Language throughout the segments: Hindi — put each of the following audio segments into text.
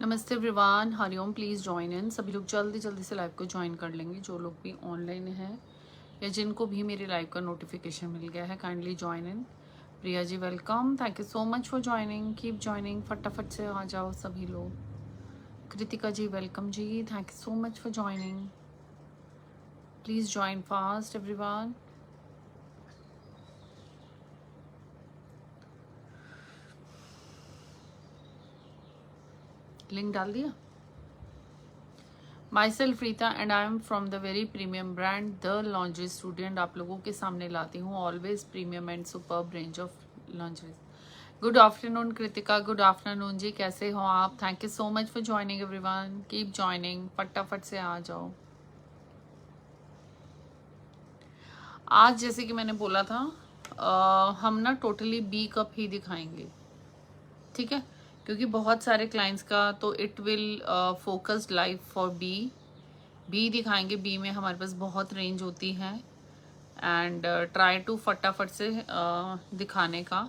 नमस्ते everyone, Hariom. Please join in. सभी लोग जल्दी जल्दी से लाइव को ज्वाइन कर लेंगे। जो लोग भी ऑनलाइन हैं या जिनको भी मेरी लाइव का नोटिफिकेशन मिल गया है, kindly join in. Priya ji welcome, thank you so much for joining. Keep joining, फटाफट से आ जाओ सभी लोग। Kritika ji welcome ji, thank you so much for joining. Please join fast everyone. Link डाल दिया। Myself Rita and I am from the very premium brand the laundry student. आप लोगों के सामने लाती हूँ always premium and superb range of laundries. Good afternoon Kritika, good afternoon जी, कैसे हो आप? Thank you so much for joining everyone. Keep joining, फटाफट से आ जाओ। आज जैसे कि मैंने बोला था, हम ना टोटली बी कप ही दिखाएंगे, ठीक है? क्योंकि बहुत सारे क्लाइंट्स का तो it will focused live for B दिखाएंगे। बी में हमारे पास बहुत रेंज होती है एंड ट्राई टू फटाफट से दिखाने का,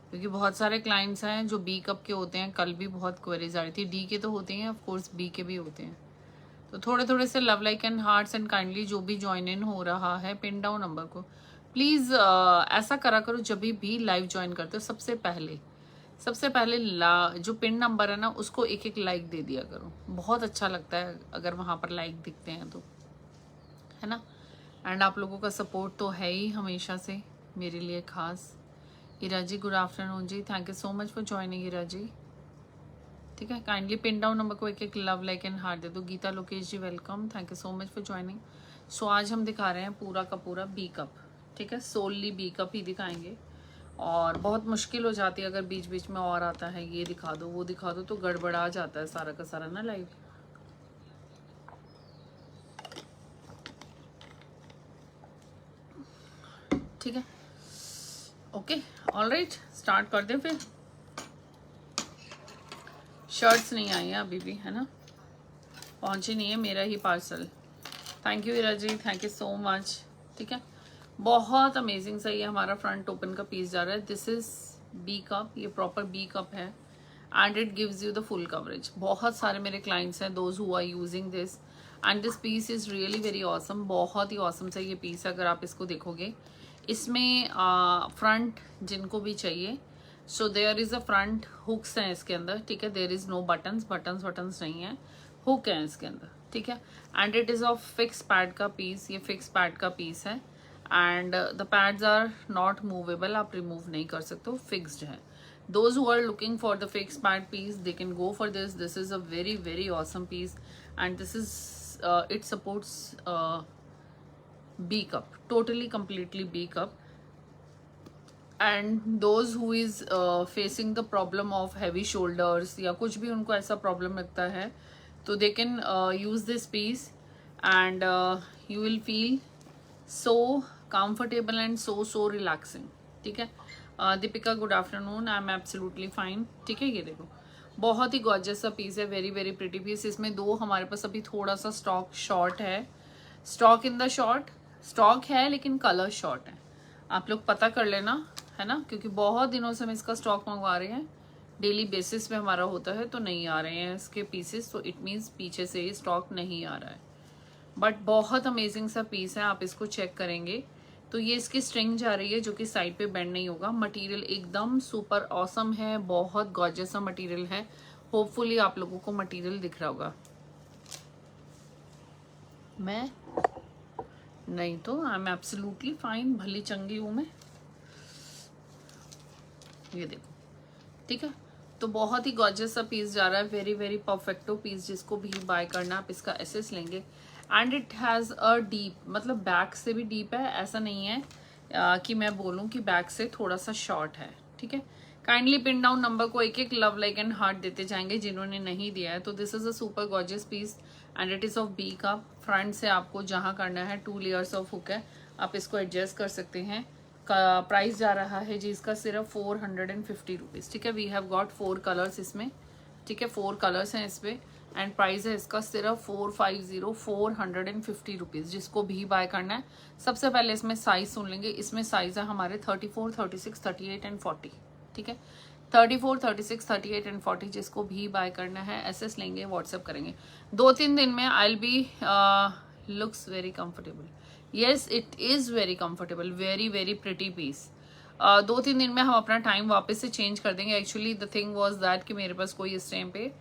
क्योंकि बहुत सारे क्लाइंट्स हैं जो बी कप के होते हैं। कल भी बहुत क्वेरीज आ रही थी। डी के तो होते हैं, ऑफ कोर्स बी के भी होते हैं। तो थोड़े थोड़े से love like and hearts and kindly जो भी ज्वाइन इन हो रहा है, पिन डाउन नंबर को प्लीज़ ऐसा करा करो। जब भी लाइव ज्वाइन करते हो सबसे पहले जो पिन नंबर है ना, उसको एक एक लाइक दे दिया करो। बहुत अच्छा लगता है अगर वहाँ पर लाइक दिखते हैं तो, है ना? एंड आप लोगों का सपोर्ट तो है ही हमेशा से मेरे लिए खास। Hira ji good afternoon ji, thank you so much for joining Hira ji. ठीक है, काइंडली पिन डाउन नंबर को एक एक लव लाइक एंड हार्ट दे दो। Geeta Lokesh ji welcome, thank you so much for joining. So आज हम दिखा रहे हैं पूरा का पूरा बी कप, ठीक है? सोलली बी कप ही दिखाएंगे। और बहुत मुश्किल हो जाती है अगर बीच बीच में और आता है ये दिखा दो वो दिखा दो, तो गड़बड़ा जाता है सारा का सारा ना लाइव। ठीक है, ओके, ऑलराइट, स्टार्ट कर दें फिर। शर्ट्स नहीं आई है अभी भी, है ना? पहुंची नहीं है, मेरा ही parcel. Thank you Hira ji, thank you so much. ठीक है, बहुत अमेजिंग सा ये हमारा फ्रंट ओपन का पीस जा रहा है। दिस इज बी कप, ये प्रॉपर बी कप है and it gives you the full coverage. बहुत सारे मेरे क्लाइंट्स हैं those who are using this and this piece is really very awesome. बहुत ही ऑसम सा ये पीस है। अगर आप इसको देखोगे, इसमें फ्रंट जिनको भी चाहिए, so there is a front hooks हैं इसके अंदर, ठीक है? देयर इज नो बटन्स नहीं है, हुक है इसके अंदर, ठीक है? And it is of fix pad का पीस, ये फिक्स पैड का पीस है and the pads are not movable, आप रिमूव नहीं कर सकते हो, फिक्स्ड है। Those who are looking for the fixed pad piece, they can go for this. This is a very very awesome piece and this is it supports B cup, totally completely B cup. And those who is facing the problem of heavy shoulders या कुछ भी उनको ऐसा प्रॉब्लम लगता है, तो they can use this piece and you will feel so comfortable and so relaxing। ठीक है, Deepika good afternoon, I am absolutely fine. ठीक है, ये देखो बहुत ही गॉर्जियस सा पीस है, वेरी वेरी प्रिटी पीस। इसमें दो हमारे पास अभी थोड़ा सा स्टॉक शॉर्ट है, stock in the short, stock है लेकिन कलर शॉर्ट है। आप लोग पता कर लेना, है ना? क्योंकि बहुत दिनों से हम इसका स्टॉक मंगवा रहे हैं, डेली बेसिस पे हमारा होता है, तो नहीं आ रहे हैं इसके पीसेस, तो इट मीन्स पीछे से ही स्टॉक नहीं आ रहा है। बट बहुत अमेजिंग सा पीस है, आप इसको चेक करेंगे तो ये इसकी स्ट्रिंग जा रही है जो कि साइड पे बेंड नहीं होगा। मटेरियल एकदम सुपर ऑसम है, बहुत गॉर्जियस सा मटेरियल है। होपफुली आप लोगों को मटेरियल दिख रहा होगा। मैं नहीं तो आई एम एब्सोल्युटली फाइन, भली चंगी हूँ मैं। ये देखो, ठीक है, तो बहुत ही गॉर्जियस सा पीस जा रहा है, वेरी वेरी परफेक्टो पीस। जिसको भी बाय करना आप इसका एसेस लेंगे and it has a deep, मतलब बैक से भी डीप है, ऐसा नहीं है कि मैं बोलूँ कि बैक से थोड़ा सा शॉर्ट है। ठीक है, काइंडली पिन डाउन नंबर को एक एक लव लाइक एंड हार्ट देते जाएंगे जिन्होंने नहीं दिया है। तो this is a super gorgeous piece and it is of B का। फ्रंट से आपको जहाँ करना है 2 लेयर्स ऑफ हुक है, आप इसको एडजस्ट कर सकते हैं। का प्राइस जा रहा है जी इसका सिर्फ 450 रुपीज़। ठीक है, वी हैव गॉट 4 कलर्स इसमें, ठीक है, 4 कलर्स हैं इस पे एंड प्राइस है इसका सिर्फ 450 रुपीज़। जिसको भी बाय करना है, सबसे पहले इसमें साइज सुन लेंगे। इसमें साइज है हमारे 34, 36, 38 एंड 40। ठीक है, 34, 36, 38 एंड 40 जिसको भी बाय करना है एसएस लेंगे, व्हाट्सएप करेंगे। 2-3 दिन में I will be looks very comfortable. Yes it is very comfortable, very very pretty piece. 2-3 दिन में हम अपना टाइम वापस से चेंज कर देंगे। Actually the thing was that कि मेरे पास कोई इस टाइम पे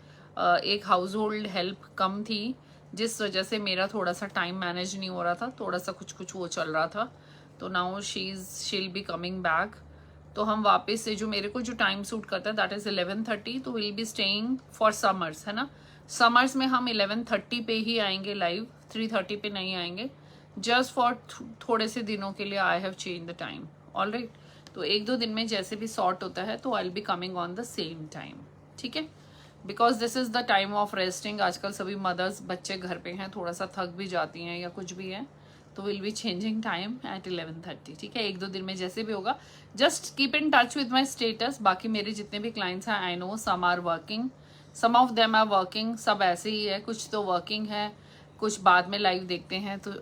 एक हाउस होल्ड हेल्प कम थी, जिस वजह से मेरा थोड़ा सा टाइम मैनेज नहीं हो रहा था, थोड़ा सा कुछ वो चल रहा था। तो now she'll be coming back. तो हम वापस से जो मेरे को जो टाइम सूट करता है दैट इज 11:30, तो will be staying for summers, है ना। समर्स में हम 11:30 पे ही आएंगे लाइव, 3:30 पे नहीं आएंगे, जस्ट फॉर थोड़े से दिनों के लिए I have change the time. Alright, तो 1-2 दिन में जैसे भी सॉर्ट होता है तो आई will be coming on the same time, ठीक है, because this is the time of resting. आजकल सभी मदर्स बच्चे घर पे हैं, थोड़ा सा थक भी जाती हैं या कुछ भी है, तो will be changing time at 11:30, ठीक है। 1-2 दिन में जैसे भी होगा just keep in touch with my status. बाकी मेरे जितने भी क्लाइंट्स हैं I know some are working, some of them are working, सब ऐसे ही है, कुछ तो वर्किंग है, कुछ बाद में लाइव देखते हैं। तो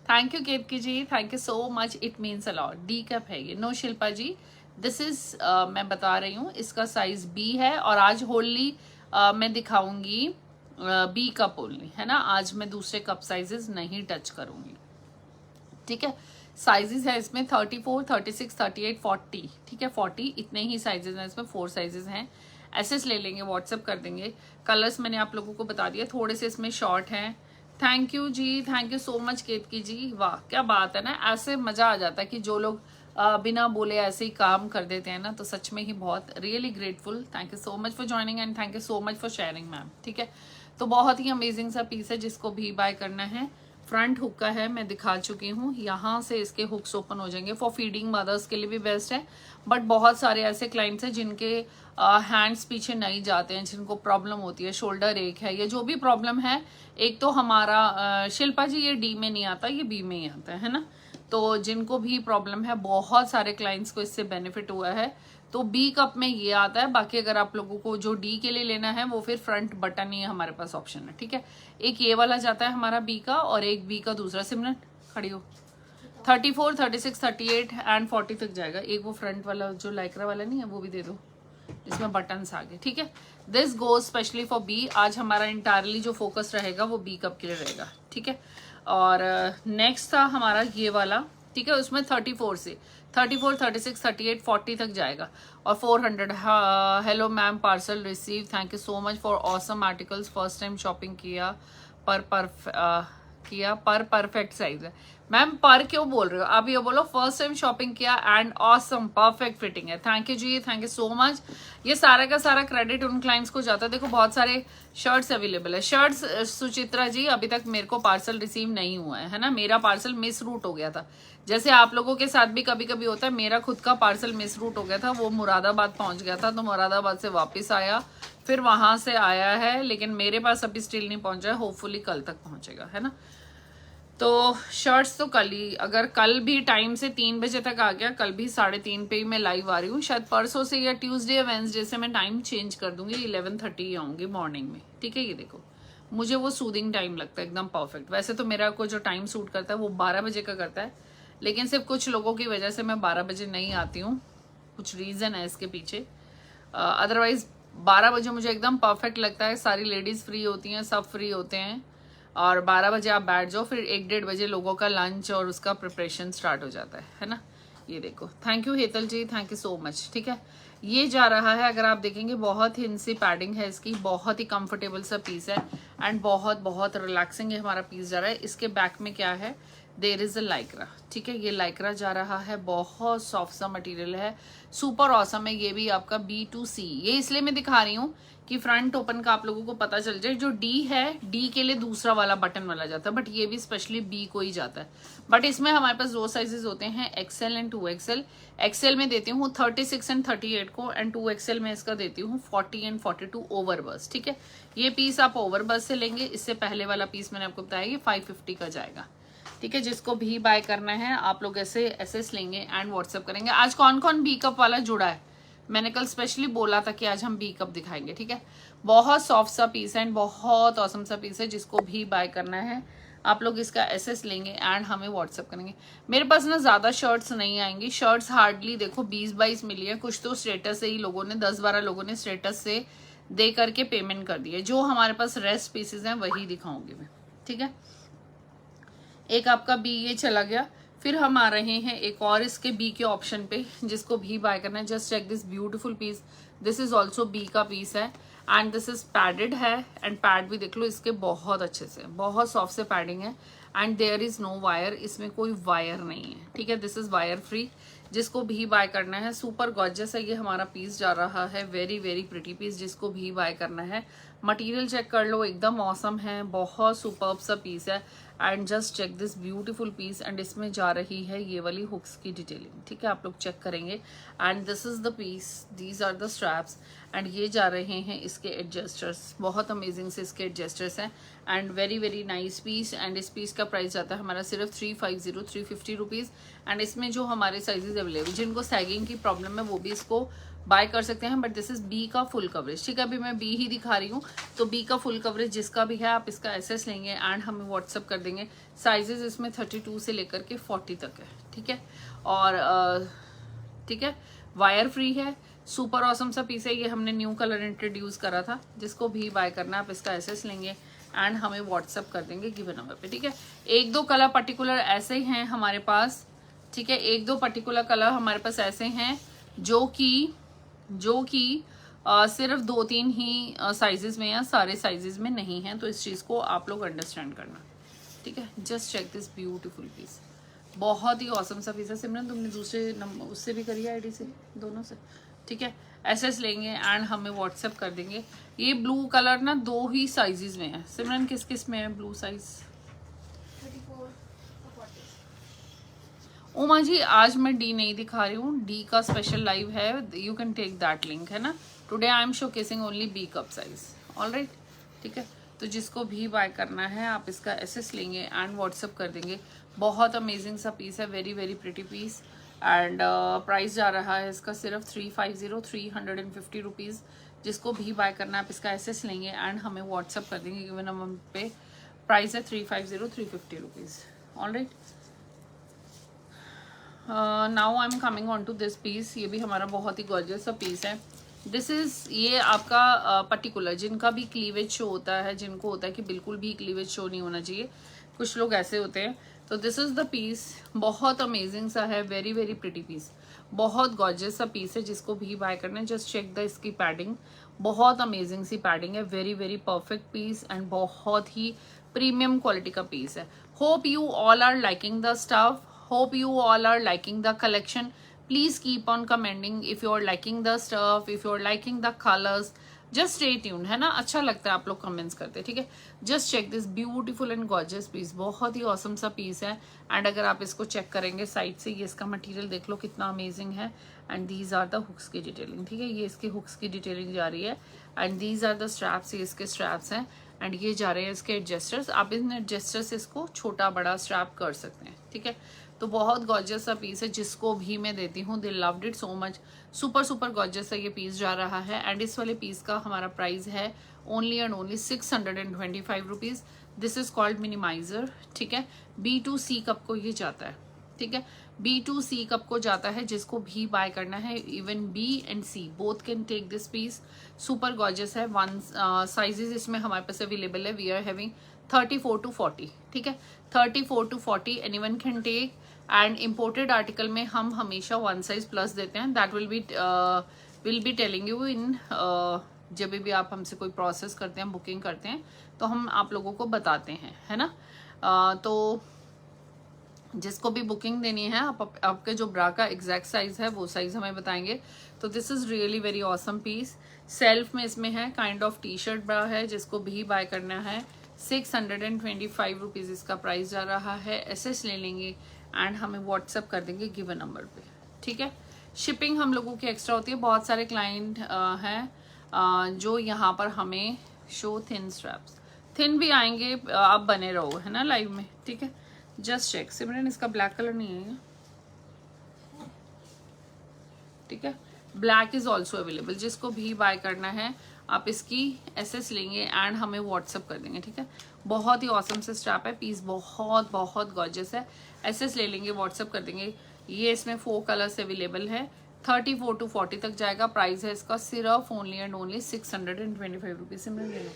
thank you Ketki ji, thank you so much, it means a lot. D cup है ये, no Shilpa ji, this is मैं बता रही हूँ इसका साइज बी है, और आज होली मैं दिखाऊंगी बी कप ओनली, है ना। आज मैं दूसरे कप साइजेस नहीं टच करूंगी, ठीक है। साइजेस है इसमें 34, 36, 38, 40, ठीक है। 40 इतने ही साइजेस हैं इसमें, 4 साइजेस हैं। एसएस ले लेंगे, व्हाट्सएप कर देंगे। कलर्स मैंने आप लोगों को बता दिया, थोड़े से इसमें शॉर्ट हैं। Thank you ji, thank you so much Ketaki ji, वाह क्या बात है ना। ऐसे मजा आ जाता है कि जो लोग बिना बोले ऐसे ही काम कर देते हैं ना, तो सच में ही बहुत really grateful. Thank you so much for joining and thank you so much for sharing ma'am, ठीक है। तो बहुत ही अमेजिंग सा पीस है, जिसको भी बाय करना है। फ्रंट हुक का है, मैं दिखा चुकी हूँ, यहाँ से इसके हुक्स ओपन हो जाएंगे। फॉर फीडिंग मदर्स के लिए भी बेस्ट है, बट बहुत सारे ऐसे क्लाइंट्स हैं जिनके हैंड्स पीछे नहीं जाते हैं, जिनको प्रॉब्लम होती है, शोल्डर एक है या जो भी प्रॉब्लम है। एक तो हमारा शिल्पा जी ये डी में नहीं आता, ये बी में ही आता है ना। तो जिनको भी प्रॉब्लम है, बहुत सारे क्लाइंट्स को इससे बेनिफिट हुआ है। तो बी कप में ये आता है। बाकी अगर आप लोगों को जो डी के लिए लेना है वो फिर फ्रंट बटन ही हमारे पास ऑप्शन है, ठीक है। एक ये वाला जाता है हमारा बी का, और एक बी का दूसरा। सिमरन खड़ी हो, 34, 36, 38 एंड 40 तक जाएगा। एक वो फ्रंट वाला जो लाइक्रा वाला नहीं है वो भी दे दो, इसमें बटन्स आगे, ठीक है। This goes specially for B. आज हमारा इंटायरली जो फोकस रहेगा वो बी कप के लिए रहेगा, ठीक है। और नेक्स्ट था हमारा ये वाला, ठीक है। उसमें 34 से 34, 36, 38, 40 तक जाएगा, और 400। Hello ma'am, parcel receive, thank you so much for awesome articles. First time shopping किया, पर परफेक्ट साइज है। मैम पर क्यों बोल रहे हो आप, ये बोलो फर्स्ट टाइम शॉपिंग किया एंड ऑसम परफेक्ट फिटिंग है। Thank you ji, thank you so much. ये सारा का सारा क्रेडिट उन क्लाइंट्स को जाता है। देखो बहुत सारे शर्ट्स अवेलेबल है। शर्ट्स सुचित्रा जी अभी तक मेरे को पार्सल रिसीव नहीं हुआ है ना, मेरा पार्सल मिस रूट हो गया था। जैसे आप लोगों के साथ भी कभी कभी होता है, मेरा खुद का पार्सल मिस रूट हो गया था, वो मुरादाबाद पहुंच गया था, तो मुरादाबाद से वापस आया, फिर वहां से आया है, लेकिन मेरे पास अभी स्टिल नहीं पहुंचा है। होपफुली कल तक पहुंचेगा, है ना। तो शर्ट्स तो कल ही, अगर कल भी टाइम से 3 बजे तक आ गया, कल भी 3:30 पे ही मैं लाइव आ रही हूँ। शायद परसों से या ट्यूसडे या वेंसडे से मैं टाइम चेंज कर दूंगी, 11:30 आऊंगी मॉर्निंग में, ठीक है। ये देखो मुझे वो सूदिंग टाइम लगता है, एकदम परफेक्ट। वैसे तो मेरा को जो टाइम सूट करता है वो 12 बजे का करता है, लेकिन सिर्फ कुछ लोगों की वजह से मैं 12 बजे नहीं आती हूँ, कुछ रीजन है इसके पीछे। अदरवाइज 12 बजे मुझे एकदम परफेक्ट लगता है। सारी लेडीज फ्री होती हैं, सब फ्री होते हैं, और 12 बजे आप बैठ जाओ, फिर 1-1:30 बजे लोगों का लंच और उसका प्रिपरेशन स्टार्ट हो जाता है ना। ये देखो, thank you Hetal ji, thank you so much, ठीक है। ये जा रहा है, अगर आप देखेंगे बहुत ही इनसी पैडिंग है इसकी, बहुत ही कंफर्टेबल सा पीस है एंड बहुत बहुत रिलैक्सिंग है हमारा पीस जा रहा है। इसके बैक में क्या है, देर इज अ लाइक्रा, ठीक है। ये लाइक्रा जा रहा है, बहुत सॉफ्ट सा मटेरियल है, सुपर ऑसम है। ये भी आपका B2C, ये इसलिए मैं दिखा रही हूँ कि फ्रंट ओपन का आप लोगों को पता चल जाए। जो डी है, डी के लिए दूसरा वाला बटन वाला जाता है, बट ये भी स्पेशली बी को ही जाता है। बट इसमें हमारे पास 2 साइजेस होते हैं, XL एंड 2XL। XL में देती हूँ 36 एंड 38 को, एंड 2XL में इसका देती हूँ 40 एंड 42 ओवर बस, ठीक है। ये पीस आप ओवर बस से लेंगे। इससे पहले वाला पीस मैंने आपको बताया ये 550 का जाएगा, ठीक है। जिसको भी बाय करना है आप लोग ऐसे एसएस लेंगे एंड व्हाट्सएप करेंगे। आज कौन कौन बी कप वाला जुड़ा है, मैंने कल स्पेशली बोला था कि आज हम बी कप दिखाएंगे, ठीक है। बहुत सॉफ्ट सा पीस है एंड बहुत ऑसम सा पीस है, जिसको भी बाय करना है आप लोग इसका एसएस लेंगे एंड हमें व्हाट्सअप करेंगे। मेरे पास ना ज़्यादा शर्ट्स नहीं आएंगी, शर्ट्स हार्डली देखो 20-22 मिली है, कुछ तो स्टेटस से ही लोगों ने 10-12 लोगों ने स्टेटस से दे करके पेमेंट कर दी है। जो हमारे पास रेस्ट पीसेज हैं वही दिखाऊंगी मैं, ठीक है। एक आपका बी ये चला गया। फिर हम आ रहे हैं एक और इसके बी के ऑप्शन पे, जिसको भी बाय करना है। Just check this beautiful piece, this is also B का पीस है एंड दिस इज पैडेड है एंड पैड भी देख लो इसके बहुत अच्छे से, बहुत सॉफ्ट से पैडिंग है and there is no wire, इसमें कोई वायर नहीं है, ठीक है। This is wire free. जिसको भी बाय करना है, सुपर गॉर्जियस है ये हमारा पीस जा रहा है, वेरी वेरी प्रिटी पीस। जिसको भी बाय करना है मटेरियल चेक कर लो, एकदम मौसम है, बहुत सुपर्ब सा पीस है and just check this beautiful piece. And इसमें जा रही है ये वाली हुक्स की डिटेलिंग, ठीक है, आप लोग चेक करेंगे। And this is the piece, these are the straps and ये जा रहे हैं इसके एडजस्टर्स, बहुत अमेजिंग से इसके एडजस्टर्स हैं and very very nice piece. And इस पीस का प्राइस जाता है हमारा सिर्फ 350 रुपीज़ एंड इसमें जो हमारे साइजेस अवेलेबल, जिनको सैगिंग की प्रॉब्लम है वो भी इसको बाय कर सकते हैं। बट दिस इज बी का फुल कवरेज, ठीक है। अभी मैं बी ही दिखा रही हूँ, तो बी का फुल कवरेज जिसका भी है आप इसका एसएस लेंगे एंड हमें व्हाट्सअप कर देंगे। साइजेस इसमें 32 से लेकर के 40 तक है, ठीक है। और ठीक है, वायर फ्री है, सुपर ऑसम सा पीस है ये, हमने न्यू कलर इंट्रोड्यूस करा था। जिसको भी बाय करना है आप इसका एसएस लेंगे एंड हमें व्हाट्सअप कर देंगे गिवन नंबर पे, ठीक है। एक दो कलर पर्टिकुलर ऐसे हैं हमारे पास, ठीक है, एक दो पर्टिकुलर कलर हमारे पास ऐसे हैं जो कि सिर्फ 2-3 ही साइजेस में या सारे साइजेस में नहीं है, तो इस चीज़ को आप लोग अंडरस्टैंड करना, ठीक है। Just check this beautiful piece, बहुत ही औसम सा पीस है। सिमरन तुमने दूसरे नंबर उससे भी करी है, आईडी से, दोनों से, ठीक है। एसएस लेंगे एंड हमें व्हाट्सएप कर देंगे। ये ब्लू कलर ना 2 ही साइजेस में है। सिमरन किस किस में है ब्लू साइज? उमा जी आज मैं डी नहीं दिखा रही हूँ, डी का स्पेशल लाइव है, you can take that link, है ना। Today I am showcasing only B cup size, alright, ठीक है। तो जिसको भी बाय करना है आप इसका एसएस लेंगे एंड व्हाट्सअप कर देंगे। बहुत अमेजिंग सा पीस है, very very pretty piece and price जा रहा है इसका सिर्फ 350 रुपीज़। जिसको भी बाय करना है आप इसका एसएस लेंगे एंड हमें व्हाट्सअप कर देंगे गिवन नंबर पे। प्राइस है 350 rupees, alright. Now I am coming on to this piece, ये भी हमारा बहुत ही गॉर्जियस सा पीस है। दिस इज ये आपका पर्टिकुलर जिनका भी क्लीवेज शो होता है, जिनको होता है कि बिल्कुल भी क्लीवेज शो नहीं होना चाहिए, कुछ लोग ऐसे होते हैं, तो दिस इज द पीस। बहुत अमेजिंग सा है, वेरी वेरी प्रिटी पीस, बहुत गॉर्जियस सा पीस है। जिसको भी बाय करना है जस्ट चेक द इसकी पैडिंग, बहुत अमेजिंग सी पैडिंग है, very very perfect piece and बहुत ही प्रीमियम क्वालिटी का पीस है। Hope you all are liking the stuff, hope you all are liking the collection. Please keep on commenting if you are liking the stuff, if you are liking the colors. Just stay tuned, है ना, अच्छा लगता है आप लोग कमेंट्स करते हैं, ठीक है। Just check this beautiful and gorgeous piece, बहुत ही ऑसम सा पीस है एंड अगर आप इसको चेक करेंगे साइड से, ये इसका मटेरियल देख लो कितना अमेजिंग है and these are the hooks की डिटेलिंग, ठीक है। ये इसके हुक्स की डिटेलिंग जा रही है and these are the straps, ये इसके स्ट्रैप्स हैं एंड ये जा रहे हैं इसके एडजस्टर्स। आप इन एडजस्टर से इसको छोटा बड़ा स्ट्रैप कर सकते हैं, ठीक है। तो बहुत गॉर्जियस सा पीस है, जिसको भी मैं देती हूँ they loved it so much. Super super gorgeous सा ये पीस जा रहा है एंड इस वाले पीस का हमारा प्राइस है only and only 625 rupees. This is called minimiser, ठीक है। B2C कप को ये जाता है, ठीक है, B2C कप को जाता है। जिसको भी बाय करना है, even B and C both can take this piece, super gorgeous है। वन साइजेस इसमें हमारे पास अवेलेबल है, वी आर हैविंग 34 to 40, ठीक है, 34 to 40 anyone can take. And imported article में हम हमेशा 1 साइज प्लस देते हैं, that will be telling you in, जब भी आप हमसे कोई प्रोसेस करते हैं, बुकिंग करते हैं, तो हम आप लोगों को बताते हैं, है ना। तो जिसको भी बुकिंग देनी है आपके जो ब्रा का एग्जैक्ट साइज है वो साइज हमें बताएंगे। तो this is really very awesome piece. Self में इसमें है kind of T shirt bra है, जिसको भी बाय करना है 625 रुपीज़ इसका प्राइस जा रहा है। एसएस ले लेंगे एंड हमें व्हाट्सअप कर देंगे गिवन नंबर पे, ठीक है। शिपिंग हम लोगों की एक्स्ट्रा होती है। बहुत सारे क्लाइंट हैं जो यहाँ पर हमें शो थिन स्ट्रैप्स, थिन भी आएंगे, आप बने रहो, है ना, लाइव में, ठीक है। जस्ट चेक, सिमरन इसका ब्लैक कलर नहीं है, ठीक है, ब्लैक इज ऑल्सो अवेलेबल। जिसको भी बाय करना है आप इसकी एसएस लेंगे एंड हमें व्हाट्सअप कर देंगे, ठीक है। बहुत ही ऑसम से स्ट्रैप है, पीस बहुत बहुत गॉर्जियस है। एसएस ले लेंगे, व्हाट्सअप कर देंगे। ये इसमें 4 कलर्स अवेलेबल है, 34 to 40 तक जाएगा। प्राइस है इसका सिर्फ ओनली एंड ओनली 625 रुपीज से मिल जाएगा।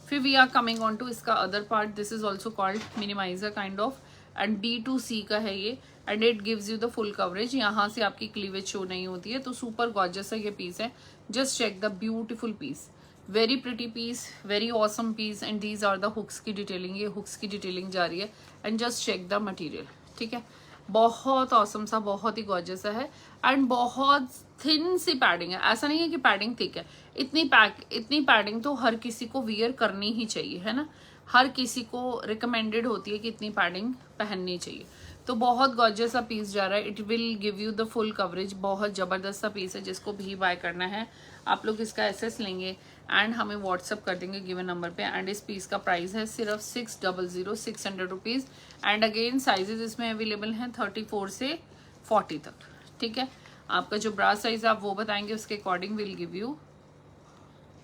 फिर we are coming on to इसका other part. This is also called minimizer kind of, and B2C का है ये, and it gives you the full coverage. यहाँ से आपकी क्लीवेज शो नहीं होती है, तो सुपर गॉर्जियस है ये पीस है। Just check the beautiful piece, very pretty piece, very awesome piece, and these are the hooks की डिटेलिंग। ये हुक्स की डिटेलिंग जा रही है, and just check the material, ठीक है। बहुत ऑसम सा, बहुत ही गॉर्जियस है, एंड बहुत थिन सी पैडिंग है। ऐसा नहीं है कि पैडिंग थिक है, इतनी पैडिंग तो हर किसी को वियर करनी ही चाहिए, है ना। हर किसी को रिकमेंडेड होती है कि इतनी पैडिंग पहननी चाहिए। तो बहुत गॉर्जियस सा पीस जा रहा है, it will give you the full coverage. बहुत जबरदस्त सा पीस है, जिसको भी बाय करना है आप लोग इसका एसएस लेंगे एंड हमें व्हाट्सअप कर देंगे गिवन नंबर पे। एंड इस पीस का प्राइस है सिर्फ 600 रुपीज। एंड अगेन साइजेस इसमें अवेलेबल हैं 34 से 40 तक, ठीक है। आपका जो ब्रा साइज आप वो बताएंगे, उसके अकॉर्डिंग विल गिव यू,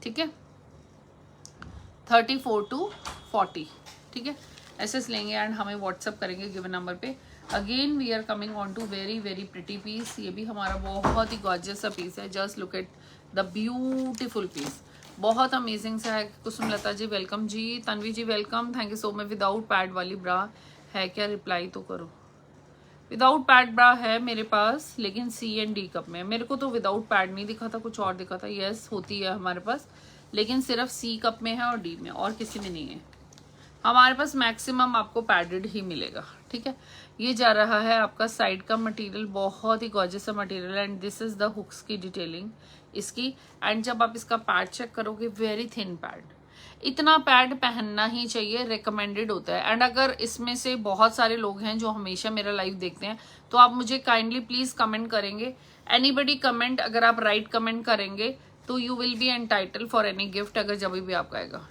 ठीक है, 34 to 40, ठीक है। एसएस लेंगे एंड हमें व्हाट्सअप करेंगे गिवन नंबर पे। Again we are coming on to very very pretty piece. ये भी हमारा बहुत ही गॉर्जियस सा पीस है। Just look at the beautiful piece, बहुत अमेजिंग सा है। Kusumlata ji welcome ji, Tanvi ji welcome, thank you so much. Without pad वाली ब्रा है क्या, रिप्लाई तो करो। विदाउट पैड ब्रा है मेरे पास, लेकिन C and D कप में। मेरे को तो विदाउट पैड नहीं दिखा था, कुछ और दिखा था। यस होती है हमारे पास, लेकिन सिर्फ C कप में है और D में, और किसी में नहीं है। हमारे पास मैक्सिमम आपको पैडेड ही मिलेगा, ठीक है। ये जा रहा है आपका साइड का मटेरियल, बहुत ही गॉर्जियस सा material, and this is the hooks की डिटेलिंग इसकी। एंड जब आप इसका पैड चेक करोगे, वेरी थिन पैड, इतना पैड पहनना ही चाहिए, रिकमेंडेड होता है। एंड अगर इसमें से बहुत सारे लोग हैं जो हमेशा मेरा लाइव देखते हैं, तो आप मुझे काइंडली प्लीज कमेंट करेंगे। एनीबडी कमेंट, अगर आप राइट कमेंट करेंगे तो you will be entitle for any gift, अगर जब भी आपका आएगा,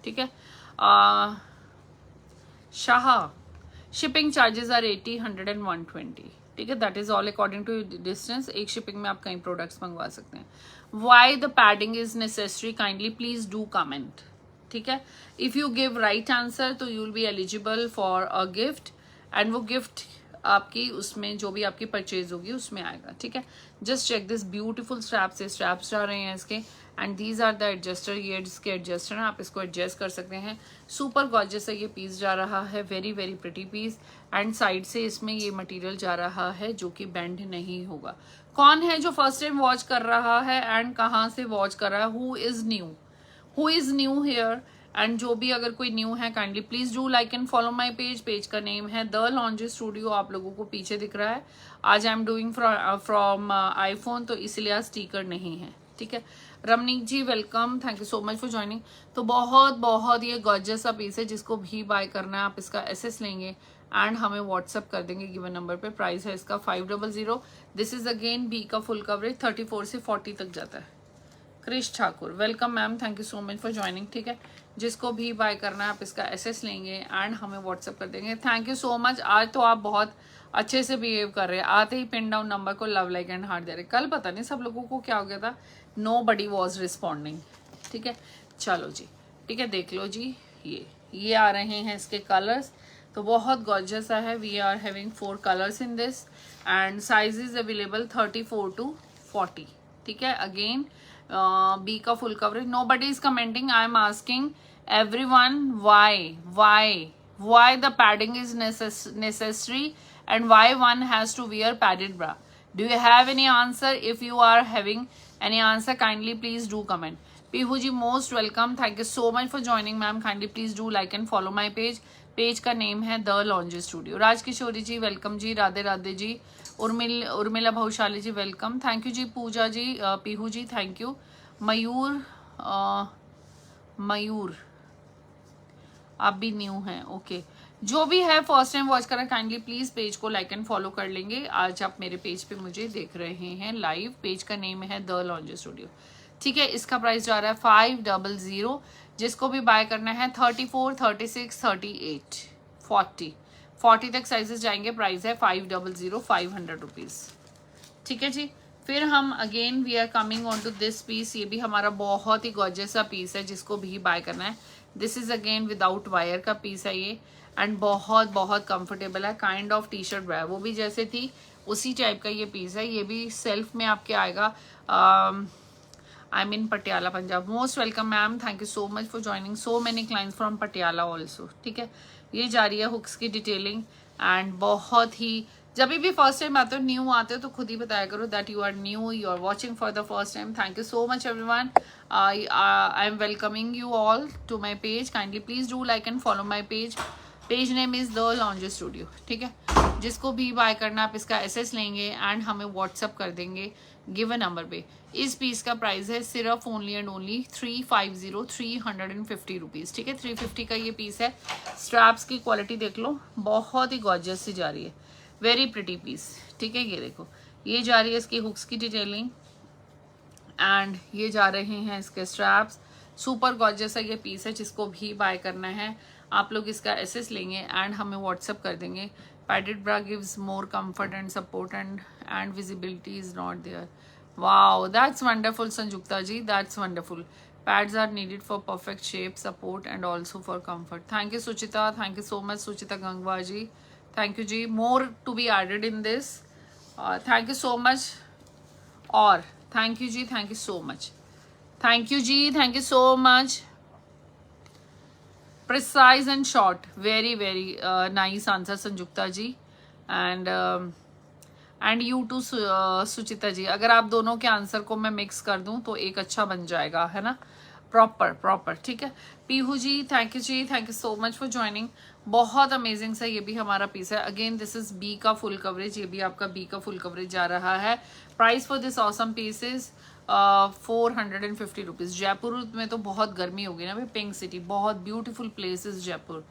ठीक है। शाह, शिपिंग चार्जेस आर 80, 100 and 120, ठीक है। That is all according to distance. एक शिपिंग में आप कई प्रोडक्ट्स मंगवा सकते हैं। Why the padding is necessary, kindly please do comment, ठीक है। If you give right answer तो you will be eligible for a gift, and वो गिफ्ट आपकी उसमें जो भी आपकी परचेज होगी उसमें आएगा, ठीक है। Just check this beautiful strap से स्ट्रैप्स जा रहे हैं इसके, and these are the adjuster. ये इसके एडजस्टर हैं, आप इसको एडजस्ट कर सकते हैं। सुपर गॉर्जियस है ये पीस जा रहा है, very very pretty piece. And side से इसमें ये मटेरियल जा रहा है जो कि बेंड नहीं होगा। कौन है जो फर्स्ट टाइम वॉच कर रहा है एंड कहाँ से वॉच कर रहा है, who is new here, and जो भी अगर कोई न्यू है kindly please do like and follow my page. Page का नेम है द लॉन्जी स्टूडियो, आप लोगों को पीछे दिख रहा है। आज I am doing from iPhone, तो इसलिए आज स्टिकर नहीं है, ठीक है। Ramneek ji welcome, thank you so much for joining. तो बहुत बहुत ये गॉर्जियस सा पीस है, जिसको भी बाय करना है आप इसका एसएस लेंगे एंड हमें व्हाट्सअप कर देंगे गिवन नंबर पे। प्राइस है इसका 500। दिस इज अगेन B का फुल कवरेज, 34 से 40 तक जाता है। Krish Thakur welcome ma'am, thank you so much for joining, ठीक है। जिसको भी बाय करना है आप इसका एसएस लेंगे एंड हमें व्हाट्सअप कर देंगे। थैंक यू सो मच, आज तो आप बहुत अच्छे से बिहेव कर रहे हैं। आते ही पिन डाउन नंबर को लव लाइक एंड हार्ट दे रहे। कल पता नहीं सब लोगों को क्या हो गया था, नोबडी वाज रिस्पॉन्डिंग, ठीक है। चलो जी, ठीक है, देख लो जी, ये आ रहे हैं इसके कलर्स, तो बहुत गॉर्जियस है। We are having 4 colours in this, and size is available 34 to 40, ठीक है। अगेन B का full coverage. Nobody is commenting, I am asking everyone why the padding is necessary and why one has to wear padded bra. Do you have any answer? If you are having any answer, kindly please do comment. Pihu ji most welcome, thank you so much for joining ma'am. Kindly please do like and follow my page. Page का नेम है the lingerie studio. Rajkishori ji welcome ji, Radhe Radhe ji. Urmila Bhavshali ji welcome, thank you ji. Pooja ji, Peehu ji thank you. Mayur आप भी न्यू हैं, ओके। जो भी है फर्स्ट टाइम वॉच कर रहे हैं काइंडली प्लीज पेज को लाइक एंड फॉलो कर लेंगे। आज आप मेरे पेज पे मुझे देख रहे हैं लाइव। पेज का नेम है द लॉन्जी स्टूडियो, ठीक है। इसका प्राइस जा रहा है 500। जिसको भी बाय करना है 34, 36, 38, 40 तक साइजेस जाएंगे। प्राइस है 500 रुपीज, ठीक है जी। फिर हम again we are coming on to this piece, ये भी हमारा बहुत ही गॉर्जियस सा पीस है जिसको भी बाय करना है। This is again without wire का पीस है ये, एंड बहुत बहुत कंफर्टेबल है, काइंड ऑफ टी शर्ट है, वो भी जैसे थी उसी टाइप का ये पीस है। ये भी सेल्फ में आपके आएगा। I mean Patiala Punjab. Most welcome ma'am, thank you so much for joining so many clients from Patiala also. ठीक है, ये जा रही है हुक्स की डिटेलिंग, एंड बहुत ही, जब भी फर्स्ट टाइम आते हो, न्यू आते हो तो खुद ही बताया करो that you are new, you are watching for the first time. Thank you so much everyone, I am welcoming you all to my page. Kindly please do like and follow my page. Page name is the लॉन्जर studio. ठीक है, जिसको भी बाय करना आप इसका एसेस लेंगे एंड हमें व्हाट्सअप कर देंगे गिवन नंबर पे। इस पीस का प्राइस है सिर्फ ओनली एंड ओनली 350 रुपीज। ठीक है, 350 का ये पीस है। स्ट्रैप्स की क्वालिटी देख लो, बहुत ही गॉर्जियस सी जा रही है, वेरी प्रिटी पीस। ठीक है, ये देखो, ये जा रही है इसकी हुक्स की डिटेलिंग, एंड ये जा रहे हैं इसके स्ट्रैप्स। सुपर गॉर्जियस है ये पीस है, जिसको भी बाय करना है आप लोग इसका एसेस लेंगे एंड हमें व्हाट्सअप कर देंगे। Padded bra gives more comfort and support and visibility is not there. Wow, that's wonderful Sanjukta ji, that's wonderful. Pads are needed for perfect shape, support and also for comfort. Thank you Suchita, thank you so much Suchita Gangwa ji, thank you ji. More to be added in this. Thank you so much. Or thank you ji, thank you so much. Thank you ji, thank you so much. Precise and short, very very nice answer Sanjukta ji, and you too सुचिता जी। अगर आप दोनों के आंसर को मैं मिक्स कर दूं तो एक अच्छा बन जाएगा, है ना, प्रॉपर। ठीक है, Peehu ji thank you ji, thank you so much for joining. बहुत अमेजिंग सा ये भी हमारा पीस है। अगेन दिस इज बी का फुल कवरेज, ये भी आपका बी का फुल कवरेज जा रहा है। Price for this awesome piece is 450 rupees. Jaipur में तो बहुत गर्मी होगी ना भाई, पिंक सिटी, बहुत ब्यूटीफुल प्लेस इज जयपुर।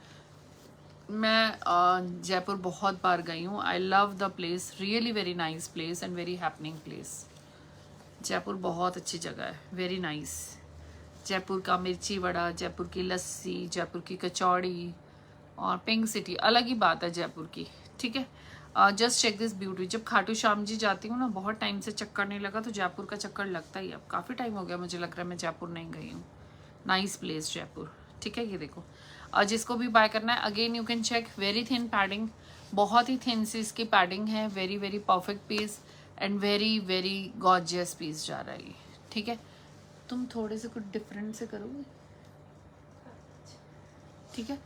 मैं जयपुर बहुत बार गई हूँ। I love the place, really very nice place and very happening place. Jaipur बहुत अच्छी जगह है, वेरी नाइस। जयपुर का मिर्ची वड़ा, जयपुर की लस्सी, जयपुर की कचौड़ी और पिंक सिटी अलग ही बात है जयपुर की। ठीक है, जस्ट चेक दिस ब्यूटी। जब खाटू श्याम जी जाती हूँ ना, बहुत टाइम से चक्कर नहीं लगा, तो जयपुर का चक्कर लगता ही। अब काफ़ी टाइम हो गया, मुझे लग रहा है मैं जयपुर नहीं गई हूँ। Nice place Jaipur. ठीक है, ये देखो, और जिसको भी बाय करना है again you can check. Very thin padding, बहुत ही थिन सी इसकी पैडिंग है। Very very perfect piece and very very gorgeous piece जा रहा है। ठीक है, तुम थोड़े से कुछ डिफरेंट से करोगे। ठीक है,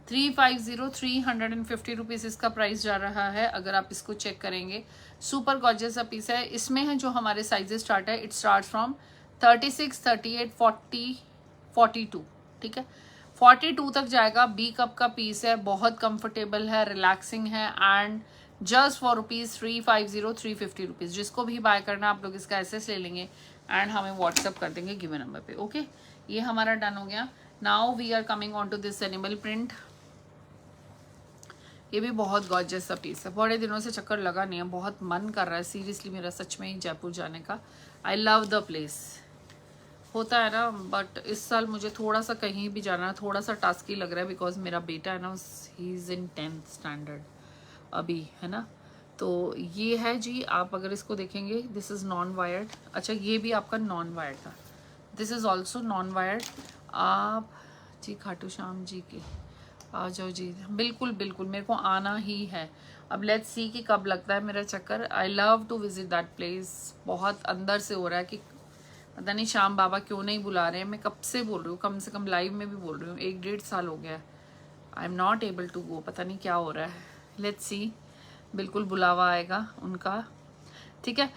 350 रुपीज इसका प्राइस जा रहा है। अगर आप इसको चेक करेंगे, सुपर गॉर्जियस सा पीस है। इसमें है जो हमारे साइजेस स्टार्ट है, इट स्टार्ट फ्रॉम 36, 38, 40, 42। ठीक है, 42 तक जाएगा। बी कप का पीस है, बहुत कंफर्टेबल है, रिलैक्सिंग है, and just for rupees 350 rupees. जिसको भी बाय करना आप लोग इसका एसेस ले लेंगे एंड हमें व्हाट्सअप कर देंगे गिवन नंबर पे। ओके, ये हमारा डन हो गया। Now we are coming on to this animal print. ये भी बहुत गॉर्जियस सा पीस है। बड़े दिनों से चक्कर लगा नहीं है, बहुत मन कर रहा है सीरियसली मेरा सच में ही जयपुर जाने का। आई लव द प्लेस। होता है ना, बट इस साल मुझे थोड़ा सा कहीं भी जाना है, थोड़ा सा टास्की लग रहा है, बिकॉज मेरा बेटा है ना, he is in 10th standard अभी, है ना। तो ये है जी, आप अगर इसको देखेंगे, दिस इज़ नॉन वायर्ड। अच्छा, ये भी आपका नॉन वायर्ड था, this is also non wired. आप जी खाटू श्याम जी के आ जाओ जी, बिल्कुल बिल्कुल, मेरे को आना ही है। अब लेट्स सी कि कब लगता है मेरा चक्कर। I love to visit that place. बहुत अंदर से हो रहा है कि पता नहीं श्याम बाबा क्यों नहीं बुला रहे हैं। मैं कब से बोल रही हूँ, कम से कम लाइव में भी बोल रही हूँ, 1-1.5 साल हो गया है। I am not able to go, पता नहीं क्या हो रहा है। लेट्स सी, बिल्कुल बुलावा आएगा उनका। ठीक है,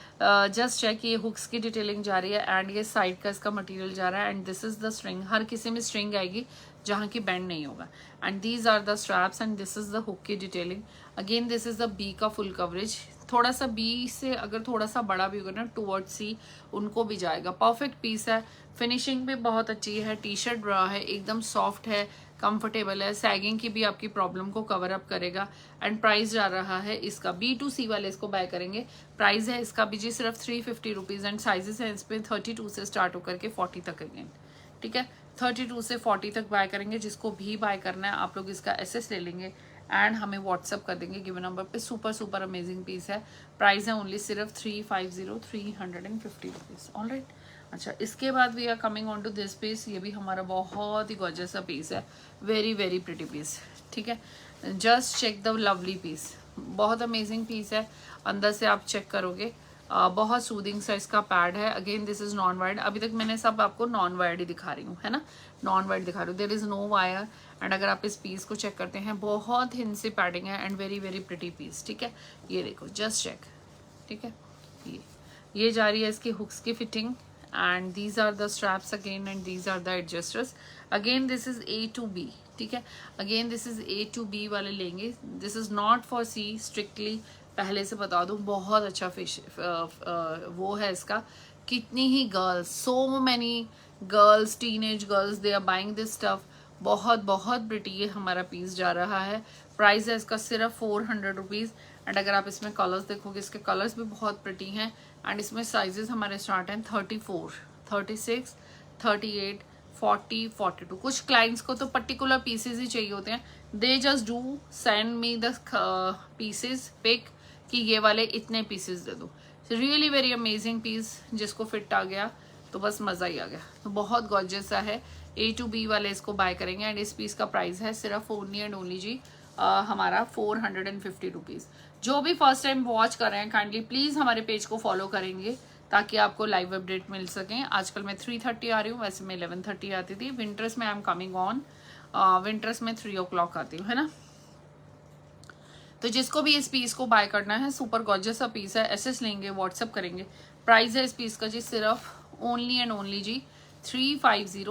जस्ट चेक, ये हुक्स की डिटेलिंग जा रही है एंड ये साइड का इसका मटेरियल जा रहा है, and this is the string. हर किसी में स्ट्रिंग आएगी जहाँ की बैंड नहीं होगा, and these are the straps and this is the hook की detailing. Again this is the B का फुल कवरेज। थोड़ा सा बी से अगर थोड़ा सा बड़ा भी होगा ना, टुवर्ड्स सी उनको भी जाएगा। परफेक्ट पीस है, फिनिशिंग भी बहुत अच्छी है। टी शर्ट ब्रा है, एकदम सॉफ्ट है, कंफर्टेबल है, सैगिंग की भी आपकी प्रॉब्लम को कवर अप करेगा। एंड प्राइस जा रहा है इसका, B2C वाले इसको बाय करेंगे, प्राइस है इसका भी जी सिर्फ 350 रुपीज। एंड साइजेस है इसमें 32 से स्टार्ट होकर के 40 तक अगेन। ठीक है, 32 से 40 तक बाय करेंगे। जिसको भी बाय करना है आप लोग इसका एसेस ले लेंगे एंड हमें व्हाट्सअप कर देंगे गिवन नंबर पे। सुपर सुपर अमेजिंग पीस है। प्राइस है ओनली सिर्फ 350 रुपीज़। ऑलराइट, अच्छा इसके बाद we are coming on to this piece. ये भी हमारा बहुत ही गॉर्जियस सा पीस है, वेरी वेरी प्रिटी पीस। ठीक है, just check the lovely piece, बहुत अमेजिंग पीस है। अंदर से आप चेक करोगे बहुत सूदिंग सा इसका पैड है। Again this is non wired, अभी तक मैंने सब आपको नॉन वायर्ड ही दिखा रही हूँ, है ना, नॉन वायर्ड दिखा रही हूँ, there is no wire. And अगर आप इस पीस को चेक करते हैं, बहुत हिन सी पैडिंग है and very very pretty piece. ठीक है, ये देखो जस्ट चेक। ठीक है, ये जा रही है इसकी हुक्स की fitting and these are the straps again and these are the adjusters. Again this is A to B। ठीक है, again this is A to B वाले लेंगे, this is not for C strictly, पहले से बता दूं। बहुत अच्छा फिश वो है इसका। कितनी ही girls, so many girls, teenage girls, they are buying this stuff. बहुत बहुत प्रिटी ये हमारा पीस जा रहा है। प्राइस है इसका सिर्फ 400 रुपीज़। एंड अगर आप इसमें कलर्स देखोगे, इसके कलर्स भी बहुत प्रिटी हैं। एंड इसमें साइजेस हमारे स्टार्ट हैं 34, 36, 38, 40, 42। कुछ क्लाइंट्स को तो पर्टिकुलर पीसेस ही चाहिए होते हैं, they just do send me the pieces pick कि ये वाले इतने पीसेस दे दो। रियली वेरी अमेजिंग पीस, जिसको फिट आ गया तो बस मज़ा ही आ गया। तो बहुत गॉर्जियस सा है। A to B वाले इसको बाय करेंगे एंड इस पीस का प्राइस है सिर्फ ओनली एंड ओनली जी हमारा 450 रुपीज़। जो भी फर्स्ट टाइम वॉच कर रहे हैं, काइंडली प्लीज़ हमारे पेज को फॉलो करेंगे ताकि आपको लाइव अपडेट मिल सकें। आजकल मैं 3:30 आ रही हूँ, वैसे मैं 11:30 आती थी। विंटर्स में आई एम कमिंग ऑन, विंटर्स में 3 o'clock आती हूँ, है ना। तो जिसको भी इस पीस को बाय करना है, सुपर गॉर्जियस सा पीस है, एसएस लेंगे, व्हाट्सअप करेंगे। प्राइस है इस पीस का जी सिर्फ ओनली एंड ओनली जी 350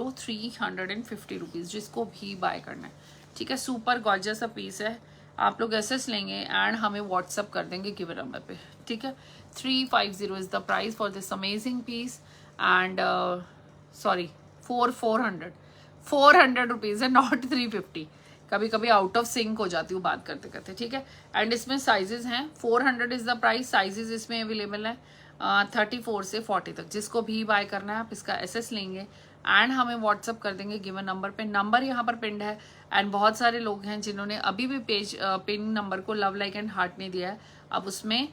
रुपीज़, जिसको भी बाय करना है। ठीक है, सुपर गॉर्जियस सा पीस है। आप लोग एसएस लेंगे एंड हमें व्हाट्सअप कर देंगे गिवन नंबर पे। ठीक है, 350 is the price for this amazing piece and sorry 400 rupees है, नॉट 350। कभी कभी आउट ऑफ सिंक हो जाती हूँ बात करते करते। ठीक है, एंड इसमें साइजेस हैं, 400 इज द प्राइस। साइजेस इसमें अवेलेबल है 34 से 40 तक। जिसको भी बाय करना है आप इसका एसएस लेंगे एंड हमें व्हाट्सअप कर देंगे गिवन नंबर पे। नंबर यहाँ पर पिंड है एंड बहुत सारे लोग हैं जिन्होंने अभी भी पेज पिन नंबर को लव लाइक एंड हार्ट नहीं दिया है, अब उसमें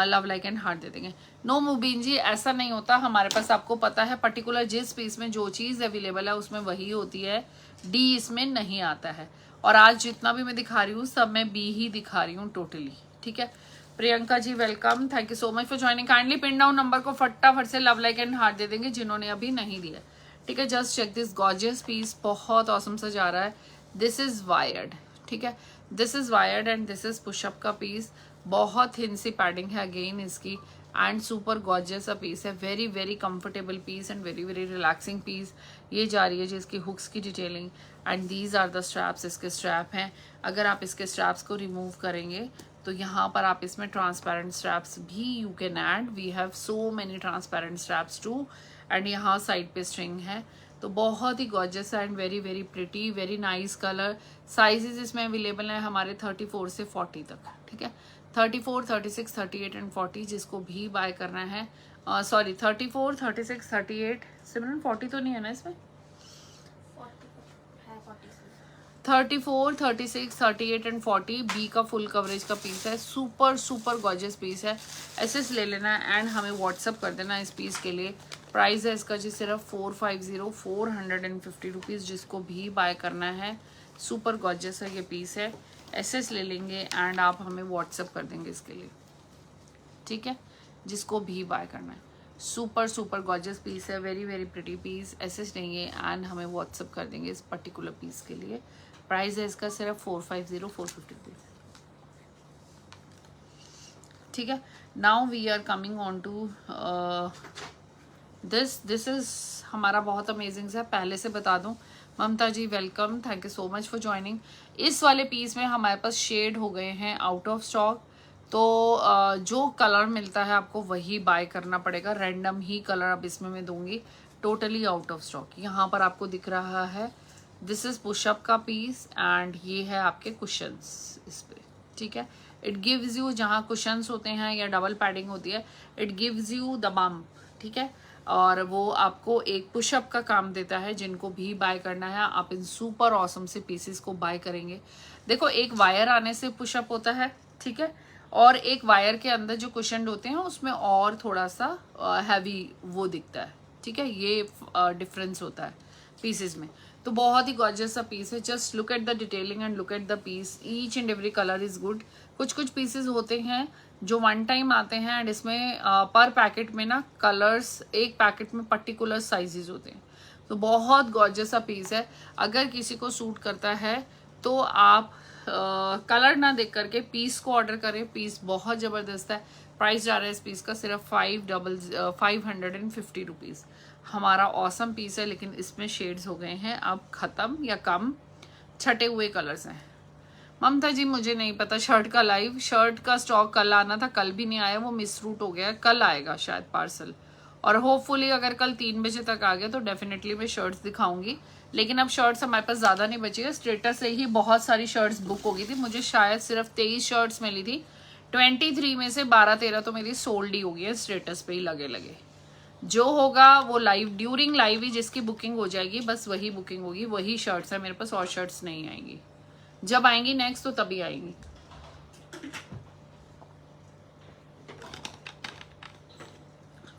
लव लाइक एंड हार्ट दे देंगे। नो मुबीन जी, ऐसा नहीं होता हमारे पास, आपको पता है पर्टिकुलर जिस पीस में जो चीज़ अवेलेबल है उसमें वही होती है, डी इसमें नहीं आता है। और आज जितना भी मैं दिखा रही हूँ सब मैं बी ही दिखा रही हूँ टोटली। ठीक है, Priyanka ji welcome, thank you so much for joining. Kindly pin down number को फटाफट से लव लाइक एंड हार्ट दे देंगे जिन्होंने अभी नहीं दिया। ठीक है, just check this gorgeous piece, बहुत ऑसम सा जा रहा है। This is wired. ठीक है, this is wired and this is pushup का पीस। बहुत थिन सी पैडिंग है अगेन इसकी एंड सुपर गॉर्जियस सा पीस है। Very very comfortable piece and very very relaxing piece. ये जा रही है जिसकी हुक्स की detailing and these are the straps. इसके स्ट्रैप हैं, अगर आप इसके स्ट्रैप्स को रिमूव करेंगे तो यहाँ पर आप इसमें ट्रांसपेरेंट स्ट्रैप्स भी you can add. We have so many transparent straps too and यहाँ साइड पे स्ट्रिंग है। तो बहुत ही gorgeous and very very pretty, very nice colour. Sizes इसमें अवेलेबल हैं हमारे 34 से 40 तक। ठीक है, 34, 36, 38 एंड 40, जिसको भी बाय करना है। सॉरी 34, 36, 38, सिमरन 40 तो नहीं है ना इसमें? 34, 36, 38 एंड 40 बी का फुल कवरेज का पीस है। सुपर सुपर गॉर्जियस पीस है। एसएस ले लेना है एंड हमें व्हाट्सअप कर देना इस पीस के लिए। प्राइस है इसका जी सिर्फ 450 रुपीज़, जिसको भी बाय करना है। सुपर गॉर्जियस है ये पीस है। एसएस ले लेंगे एंड आप हमें व्हाट्सअप कर देंगे इसके लिए। ठीक है, जिसको भी बाय करना है। सुपर सुपर गॉर्जियस पीस है, very very pretty piece. SS लेंगे एंड हमें व्हाट्सअप कर देंगे इस पर्टिकुलर पीस के लिए। प्राइस है इसका सिर्फ 450 रुपीज़। ठीक है, now we are coming on to this is हमारा बहुत अमेजिंग है। पहले से बता दूं, Mamta ji welcome, thank you so much for joining. इस वाले पीस में हमारे पास शेड हो गए हैं आउट ऑफ स्टॉक, तो जो कलर मिलता है आपको वही बाय करना पड़ेगा। रैंडम ही कलर अब इसमें मैं दूंगी, टोटली आउट ऑफ स्टॉक। यहाँ पर आपको दिख रहा है दिस इज पुशअप का पीस एंड ये है आपके कुशंस इस पे। ठीक है, इट गिव्स यू, जहाँ कुशंस होते हैं या डबल पैडिंग होती है, it gives you the bump. ठीक है, और वो आपको एक पुशअप का काम देता है। जिनको भी बाय करना है आप इन सुपर ऑसम से पीसेस को बाय करेंगे। देखो एक वायर आने से पुशअप होता है, ठीक है, और एक वायर के अंदर जो कुशन होते हैं उसमें और थोड़ा सा हैवी वो दिखता है, ठीक है, ये डिफरेंस होता है पीसेस में। तो बहुत ही गॉर्जियस सा पीस है। Just look at the detailing and look at the piece, each and every colour is good. कुछ कुछ पीसेस होते हैं जो वन टाइम आते हैं एंड इसमें पर पैकेट में ना कलर्स, एक पैकेट में पर्टिकुलर साइजेस होते हैं। तो बहुत गॉर्जियस सा पीस है। अगर किसी को सूट करता है तो आप कलर ना देख करके पीस को ऑर्डर करें। पीस बहुत जबरदस्त है। प्राइस जा रहा है इस पीस का सिर्फ 550 रुपीज। हमारा ऑसम पीस है, लेकिन इसमें शेड्स हो गए हैं अब खत्म या कम, छटे हुए कलर्स हैं। ममता जी मुझे नहीं पता, शर्ट का लाइव, शर्ट का स्टॉक कल आना था, कल भी नहीं आया, वो मिस रूट हो गया, कल आएगा शायद पार्सल। और होपफुली अगर कल 3 बजे तक आ गया तो डेफिनेटली मैं शर्ट्स दिखाऊंगी। लेकिन अब शर्ट्स हमारे पास ज़्यादा नहीं बची है। स्टेटस से ही बहुत सारी शर्ट्स बुक हो गई थी। मुझे शायद सिर्फ 23 शर्ट्स मिली थी। 23 में से 12-13 तो मेरी सोल्ड ही हो गई है, स्टेटस पे ही लगे लगे। जो होगा वो लाइव, ड्यूरिंग लाइव ही जिसकी बुकिंग हो जाएगी बस वही बुकिंग होगी, वही शर्ट्स है मेरे पास, और शर्ट्स नहीं आएंगी। जब आएंगी नेक्स्ट तो तभी आएंगी।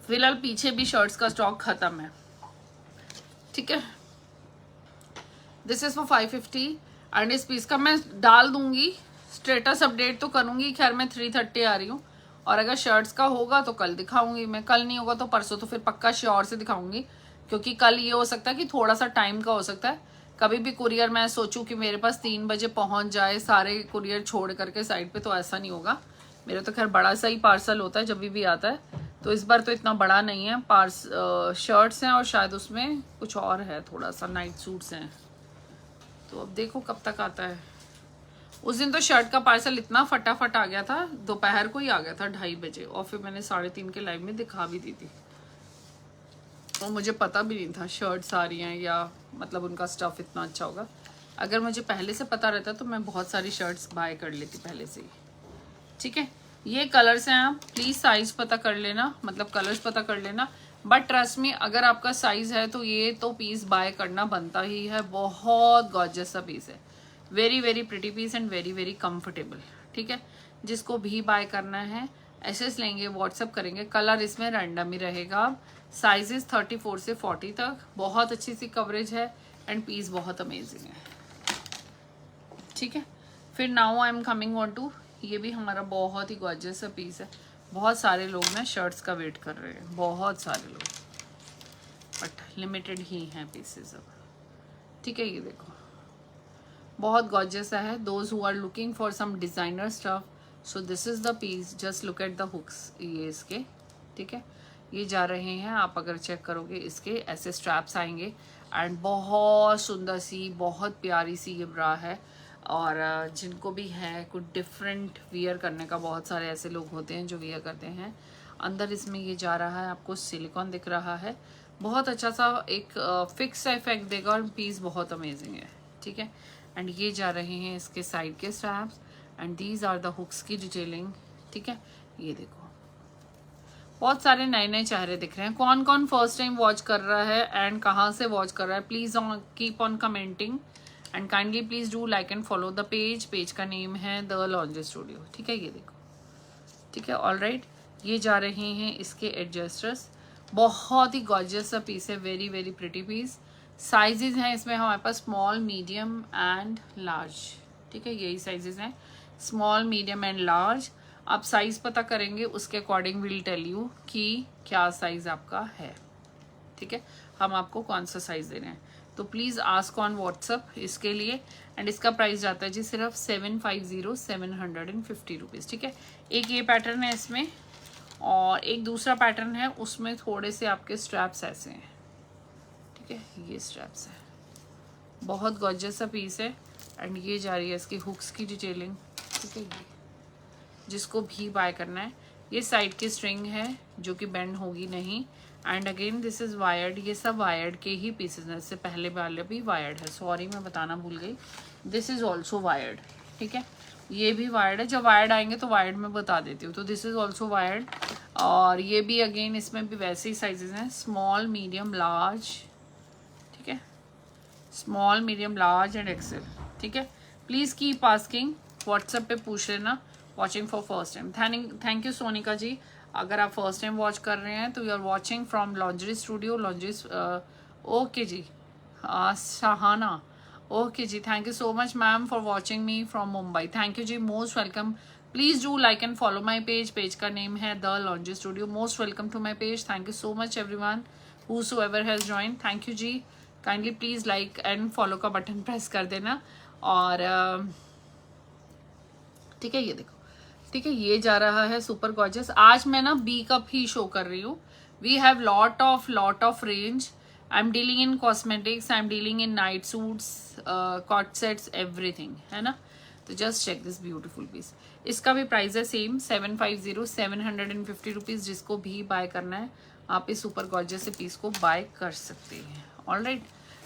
फिलहाल पीछे भी शर्ट्स का स्टॉक खत्म है, ठीक है। दिस इज फॉर 550 एंड इस पीस का मैं डाल दूंगी, स्टेटस अपडेट तो करूंगी। खैर मैं 3:30 आ रही हूँ, और अगर शर्ट्स का होगा तो कल दिखाऊंगी मैं, कल नहीं होगा तो परसों, तो फिर पक्का श्योर से दिखाऊंगी। क्योंकि कल ये हो सकता है कि थोड़ा सा टाइम का हो सकता है। कभी भी कुरियर मैं सोचूं कि मेरे पास 3 बजे पहुंच जाए सारे कुरियर छोड़ करके साइड पे, तो ऐसा नहीं होगा। मेरा तो खैर बड़ा सा ही पार्सल होता है जब भी आता है, तो इस बार तो इतना बड़ा नहीं है। शर्ट्स हैं और शायद उसमें कुछ और है, थोड़ा सा नाइट सूट्स हैं। तो अब देखो कब तक आता है। उस दिन तो शर्ट का पार्सल इतना फटाफट आ गया था, दोपहर को ही आ गया था 2:30 बजे, और फिर मैंने 3:30 के लाइव में दिखा भी दी थी। और मुझे पता भी नहीं था शर्ट्स आ रही हैं, या मतलब उनका स्टफ इतना अच्छा होगा। अगर मुझे पहले से पता रहता तो मैं बहुत सारी शर्ट्स बाय कर लेती पहले से ही, ठीक है। ये कलर्स हैं, आप प्लीज साइज पता कर लेना, मतलब कलर्स पता कर लेना। बट ट्रस्ट मी, अगर आपका साइज है तो ये तो पीस बाय करना बनता ही है। बहुत गॉर्जियस सा पीस है, very very pretty piece and very very comfortable, ठीक है। जिसको भी बाय करना है एसएस लेंगे, व्हाट्सअप करेंगे। कलर इसमें रैंडम ही रहेगा। साइजेस 34 से 40 तक, बहुत अच्छी सी कवरेज है एंड पीस बहुत अमेजिंग है, ठीक है। फिर now I am coming on to, ये भी हमारा बहुत ही गॉर्जियस सा पीस है। बहुत सारे लोग ना शर्ट्स का वेट कर रहे हैं, बहुत सारे लोग, बट लिमिटेड ही हैं पीसेस अब, ठीक है। ये देखो बहुत गॉर्जियस सा है। Those who are looking for some designer stuff, so this is the piece. Just look at the hooks, ये इसके, ठीक है, ये जा रहे हैं। आप अगर चेक करोगे इसके ऐसे स्ट्रैप्स आएंगे एंड बहुत सुंदर सी, बहुत प्यारी सी ये ब्रा है। और जिनको भी है कुछ डिफरेंट वियर करने का, बहुत सारे ऐसे लोग होते हैं जो वियर करते हैं। अंदर इसमें ये जा रहा है, आपको सिलिकॉन दिख रहा है, बहुत अच्छा सा एक फिक्स इफेक्ट देगा और पीस बहुत अमेजिंग है, ठीक है। एंड ये जा रहे हैं इसके साइड के straps and these are the hooks की डिटेलिंग, ठीक है। ये देखो बहुत सारे नए नए चेहरे दिख रहे हैं। कौन कौन फर्स्ट टाइम वॉच कर रहा है एंड कहाँ से वॉच कर रहा है, please keep on commenting and kindly please do like and follow the page. Page का नेम है द लॉन्जरी स्टूडियो, ठीक है। ये देखो, ठीक है, ऑलराइट। ये जा रहे हैं इसके एडजस्टर्स, बहुत ही गॉर्जियस सा पीस है, very very pretty piece. Sizes हैं इसमें हमारे पास स्मॉल, मीडियम एंड लार्ज, ठीक है। यही साइजेस हैं, स्मॉल, मीडियम एंड लार्ज। आप साइज पता करेंगे, उसके अकॉर्डिंग विल टेल यू कि क्या साइज आपका है, ठीक है, हम आपको कौन सा साइज दे रहे हैं। तो प्लीज आस्क ऑन व्हाट्सअप इसके लिए। एंड इसका प्राइस जाता है जी सिर्फ 750 रुपीज, ठीक है। एक ये पैटर्न है इसमें, और एक दूसरा पैटर्न है, उसमें थोड़े से आपके स्ट्रैप्स ऐसे हैं, ठीक है। ये स्ट्रैप्स है, बहुत गॉर्जियस सा पीस है। एंड ये जा रही है इसकी हुक्स की डिटेलिंग, ठीक है। जिसको भी बाय करना है, ये साइड की स्ट्रिंग है जो कि बेंड होगी नहीं। And again this is wired, ये सब वायर्ड के ही पीसेस हैं, इससे पहले वाले भी वायर्ड है, सॉरी मैं बताना भूल गई, दिस इज ऑल्सो वायर्ड, ठीक है। ये भी वायर्ड है, जब वायर्ड आएंगे तो वायर्ड में बता देती हूँ। तो दिस इज ऑल्सो वायर्ड, और ये भी अगेन इसमें भी वैसे ही साइजेस हैं, स्मॉल मीडियम लार्ज, ठीक है, small medium large and XL, ठीक है। प्लीज़ कीप आस्किंग, व्हाट्सएप पे पूछ लेना। Watching for first time, thank you Sonika ji. अगर आप फर्स्ट टाइम वॉच कर रहे हैं तो you are watching from laundry studio, laundry, okay ji. Sahana, okay ji, thank you so much ma'am for watching me from Mumbai, thank you ji, most welcome. Please do like and follow my page, page का नेम है The Laundry Studio. Most welcome to my page, thank you so much everyone whosoever has joined, thank you जी। Kindly please like and follow का बटन प्रेस कर देना। और ठीक है, ये देखो, ठीक है, ये जा रहा है सुपर गॉर्जियस। आज मैं ना बी कप ही शो कर रही हूँ। We have lot of range. I am dealing in cosmetics, I am dealing in night suits, cord sets, everything, है ना। तो just check this beautiful piece. इसका भी प्राइस है सेम 750, 750 रुपीज। जिसको भी बाय करना है आप इस सुपर गॉर्जियस से पीस को बाय कर सकते हैं। Alright,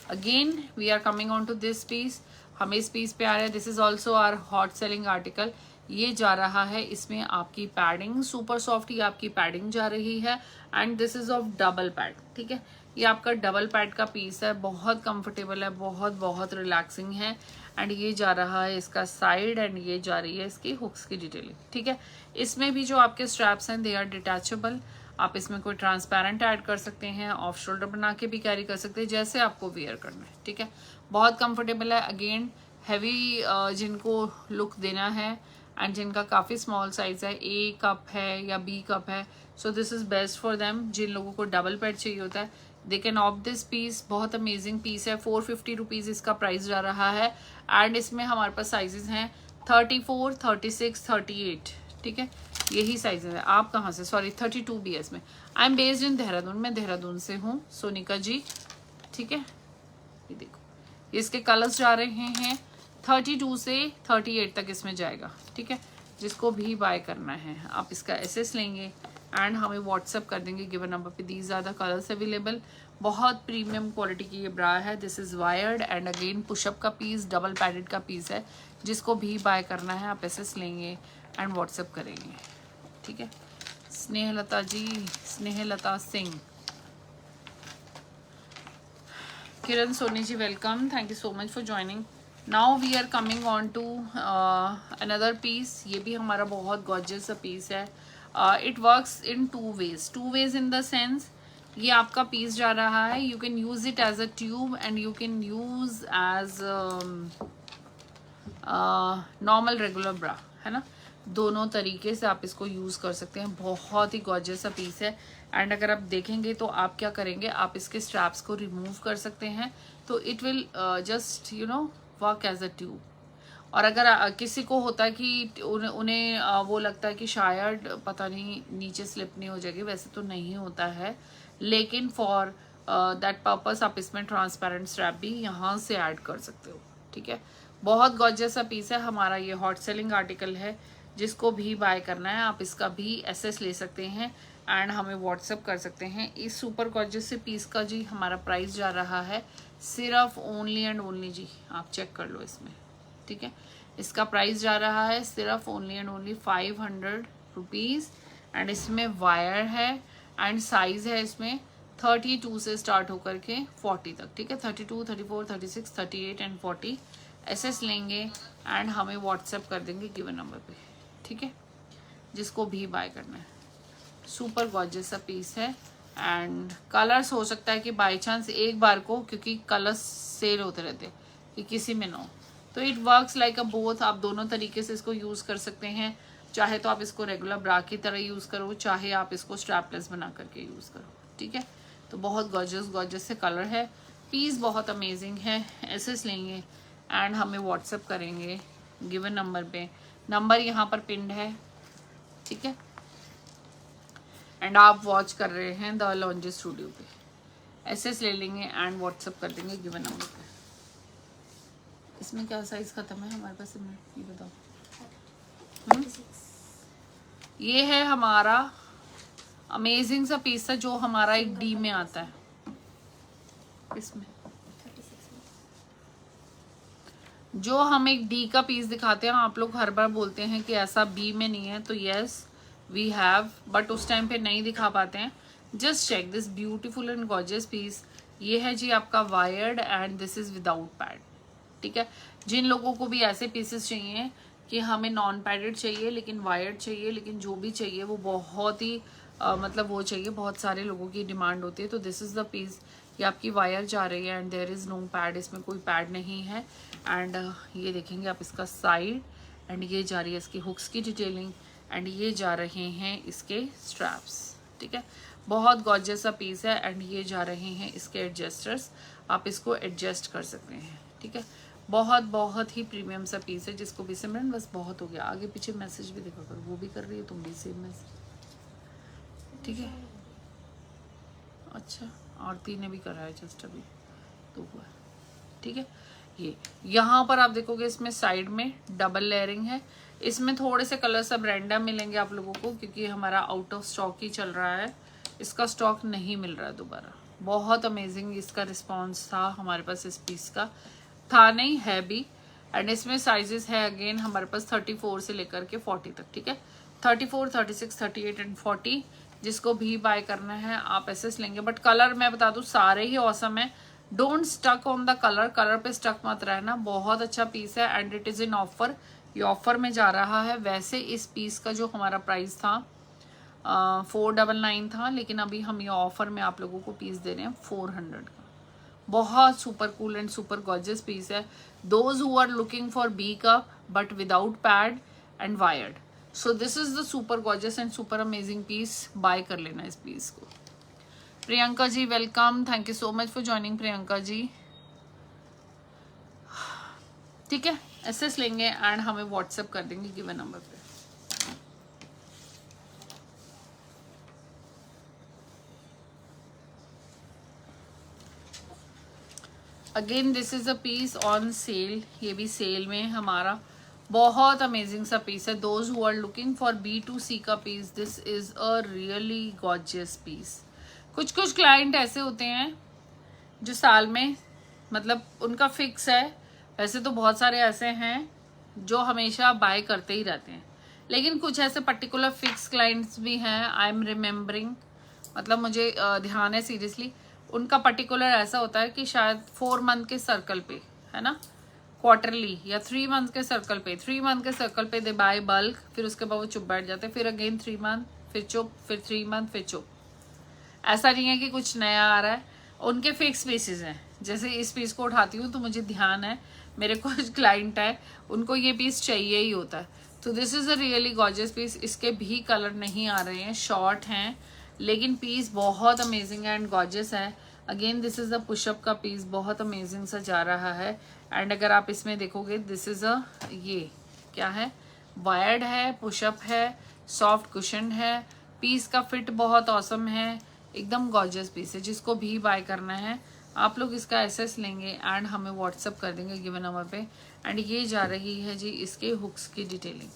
again we are coming on to this piece. हम इस पीस पे आ रहे हैं। This is also our hot selling article. ये जा रहा है, इसमें आपकी पैडिंग सुपर सॉफ्ट, ये आपकी पैडिंग जा रही है, and this is of double pad, ठीक है। ये आपका डबल पैड का पीस है, बहुत कंफर्टेबल है, बहुत रिलैक्सिंग है। एंड ये जा रहा है इसका साइड, एंड ये जा रही है इसकी हुक्स की डिटेलिंग, ठीक है। इसमें भी जो आपके स्ट्रैप्स हैं दे आर डिटैचेबल। आप इसमें कोई ट्रांसपेरेंट ऐड कर सकते हैं, ऑफ शोल्डर बना के भी कैरी कर सकते हैं, जैसे आपको वेयर करना है, ठीक है। बहुत कंफर्टेबल है। अगेन हैवी जिनको लुक देना है एंड जिनका काफ़ी स्मॉल साइज है, ए कप है या बी कप है, so this is best for them. जिन लोगों को डबल पैड चाहिए होता है, they can opt this piece. बहुत अमेजिंग पीस है। 450 रुपीज़ इसका प्राइस जा रहा है। एंड इसमें हमारे पास साइजेस हैं 34, 36, 38, ठीक है, यही साइजेस है। आप कहाँ से, सॉरी 32 भी है इसमें। I am based in Dehradun, मैं देहरादून से हूँ सोनिका जी, ठीक है। ये देखो, इसके कलर्स जा रहे हैं 32 से 38 तक इसमें जाएगा, ठीक है। जिसको भी बाय करना है आप इसका एसएस लेंगे एंड हमें व्हाट्सअप कर देंगे गिवन नंबर पे। These are the colours available. बहुत प्रीमियम क्वालिटी की ये ब्रा है। This is wired and again push up का पीस, डबल पैडेड का पीस है। जिसको भी बाय करना है आप एसएस लेंगे एंड व्हाट्सअप करेंगे, ठीक है। Snehlata ji, Snehlata Singh, Kiran Soni ji, welcome, thank you so much for joining. Now we are coming on to another piece. ये भी हमारा बहुत गॉर्जियस पीस है। It works in two ways in the sense, ये आपका पीस जा रहा है, you can use it as a tube and you can use as normal regular bra, है ना। दोनों तरीके से आप इसको यूज कर सकते हैं। बहुत ही गॉर्जियस सा पीस है। एंड अगर आप देखेंगे तो आप क्या करेंगे, आप इसके स्ट्रैप्स को रिमूव कर सकते हैं, तो it will just you know work as a tube. और अगर किसी को होता है कि उन्हें वो लगता है कि शायद पता नहीं नीचे स्लिप नहीं हो जाएगी, वैसे तो नहीं होता है, लेकिन फॉर दैट पर्पस आप इसमें ट्रांसपेरेंट स्ट्रैप भी यहाँ से ऐड कर सकते हो, ठीक है। बहुत गॉर्जियस सा पीस है हमारा। ये हॉट सेलिंग आर्टिकल है। जिसको भी बाय करना है आप इसका भी एसएस ले सकते हैं एंड हमें व्हाट्सअप कर सकते हैं। इस सुपर गॉर्जियस से पीस का जी हमारा प्राइस जा रहा है सिर्फ ओनली एंड ओनली, जी आप चेक कर लो इसमें, ठीक है। इसका प्राइस जा रहा है सिर्फ only and only 500 rupees. And इसमें वायर है एंड साइज है इसमें 32 से स्टार्ट होकर के 40 तक, ठीक है। 32, 34, 36, 38 एंड 40 एसएस लेंगे एंड हमें व्हाट्सएप कर देंगे गिवन नंबर पे, ठीक है। जिसको भी बाय करना है। सुपर गॉर्जियस सा पीस है। एंड कलर्स हो सकता है कि बाय चांस एक बार को, क्योंकि कलर्स सेल होते रहते हैं, कि किसी में ना हो, तो it works like a both. आप दोनों तरीके से इसको यूज़ कर सकते हैं। चाहे तो आप इसको रेगुलर ब्रा की तरह यूज़ करो, चाहे आप इसको स्ट्रैपलेस बना करके यूज़ करो, ठीक है। तो बहुत गॉर्जियस से कलर है। पीस बहुत अमेजिंग है। एसएस लेंगे एंड हमें व्हाट्सएप करेंगे गिवन नंबर पे। नंबर यहाँ पर पिंड है, ठीक है। एंड आप वॉच कर रहे हैं द लॉन्ड्री स्टूडियो पे। एसएस ले लेंगे एंड व्हाट्सएप कर देंगे गिवन नंबर पे। इसमें क्या साइज खत्म है हमारे पास, ये बताओ। ये है हमारा अमेजिंग सा पीस है जो हमारा एक डी में आता है। इसमें जो हम एक डी का पीस दिखाते हैं, आप लोग हर बार बोलते हैं कि ऐसा बी में नहीं है, तो यस वी हैव, बट उस टाइम पे नहीं दिखा पाते हैं। Just check this beautiful and gorgeous piece. ये है जी आपका wired and this is without pad. ठीक है, जिन लोगों को भी ऐसे पीसेस चाहिए कि हमें नॉन पैडेड चाहिए लेकिन वायर्ड चाहिए, लेकिन जो भी चाहिए वो बहुत ही मतलब वो चाहिए, बहुत सारे लोगों की डिमांड होती है, तो दिस इज द पीस। ये आपकी वायर जा रही है and there is no pad, इसमें कोई पैड नहीं है। एंड ये देखेंगे आप इसका साइड, एंड ये जा रही है इसकी हुक्स की डिटेलिंग, एंड ये जा रहे हैं इसके स्ट्रैप्स। ठीक है, बहुत गॉर्जियस सा पीस है। एंड ये जा रहे हैं इसके एडजस्टर्स, आप इसको एडजस्ट कर सकते हैं। ठीक है, बहुत बहुत ही प्रीमियम सा पीस है। जिसको भी सिमरन बस बहुत हो गया, आगे पीछे मैसेज भी देखा करो, वो भी कर रही है, तुम भी सेम मैसेज। ठीक है, अच्छा आरती ने भी करा है जस्ट अभी तो हुआ। ठीक है, ये यहाँ पर आप देखोगे इसमें साइड में डबल लेयरिंग है। इसमें थोड़े से कलर सब रैंडम मिलेंगे आप लोगों को, क्योंकि हमारा आउट ऑफ स्टॉक ही चल रहा है, इसका स्टॉक नहीं मिल रहा है दोबारा। बहुत अमेजिंग इसका रिस्पॉन्स था हमारे पास, इस पीस का था नहीं है भी। एंड इसमें साइजेस है अगेन हमारे पास 34 से लेकर के 40 तक। ठीक है, 34, 36, 38 एंड 40। जिसको भी बाय करना है आप एसेस लेंगे। बट कलर मैं बता दूं सारे ही ऑसम है, don't stuck on the colour, colour पे स्टक मत रहना। बहुत अच्छा पीस है and it is in offer, ये ऑफर में जा रहा है। वैसे इस पीस का जो हमारा प्राइस था 499 था, लेकिन अभी हम ये ऑफर में आप लोगों को पीस दे रहे हैं 400 का। बहुत super cool and super gorgeous piece है। Those who are looking for B cup but without pad and wired, so this is the super gorgeous and super amazing piece. Buy कर लेना इस पीस को। Priyanka ji welcome, thank you so much for joining Priyanka ji. ठीक है, एसेस लेंगे एंड हमें व्हाट्सएप कर देंगे गिवन नंबर पे। Again this is a piece on sale, ये भी सेल में हमारा बहुत अमेजिंग सा पीस है। Those who are looking for B2C का piece, this is a really gorgeous piece. कुछ कुछ क्लाइंट ऐसे होते हैं जो साल में मतलब उनका फिक्स है, वैसे तो बहुत सारे ऐसे हैं जो हमेशा बाय करते ही रहते हैं, लेकिन कुछ ऐसे पर्टिकुलर फिक्स क्लाइंट्स भी हैं। आई एम रिमेम्बरिंग, मतलब मुझे ध्यान है सीरियसली, उनका पर्टिकुलर ऐसा होता है कि शायद 4 मंथ के सर्कल पे है ना, क्वार्टरली या 3 मंथ के सर्कल पे, 3 मंथ के सर्कल पे दे बाय बल्क, फिर उसके बाद वो चुप बैठ जाते, फिर अगेन 3 मंथ, फिर चुप, फिर 3 मंथ, फिर चुप। ऐसा नहीं है कि कुछ नया आ रहा है, उनके फिक्स पीसेस हैं। जैसे इस पीस को उठाती हूँ तो मुझे ध्यान है मेरे कुछ क्लाइंट है उनको ये पीस चाहिए ही होता है। तो this is a really gorgeous piece. इसके भी कलर नहीं आ रहे हैं, शॉर्ट हैं, लेकिन पीस बहुत अमेजिंग है एंड गॉर्जियस है। Again this is a push up का पीस, बहुत अमेजिंग सा जा रहा है। एंड अगर आप इसमें देखोगे दिस इज अ ये क्या है, वायर्ड है, पुशअप है, सॉफ्ट कुशन है। पीस का फिट बहुत ऑसम है, एकदम गॉर्जियस पीस है। जिसको भी बाय करना है आप लोग इसका एसेस लेंगे एंड हमें व्हाट्सअप कर देंगे गिवन नंबर पे। एंड ये जा रही है जी इसके हुक्स की डिटेलिंग।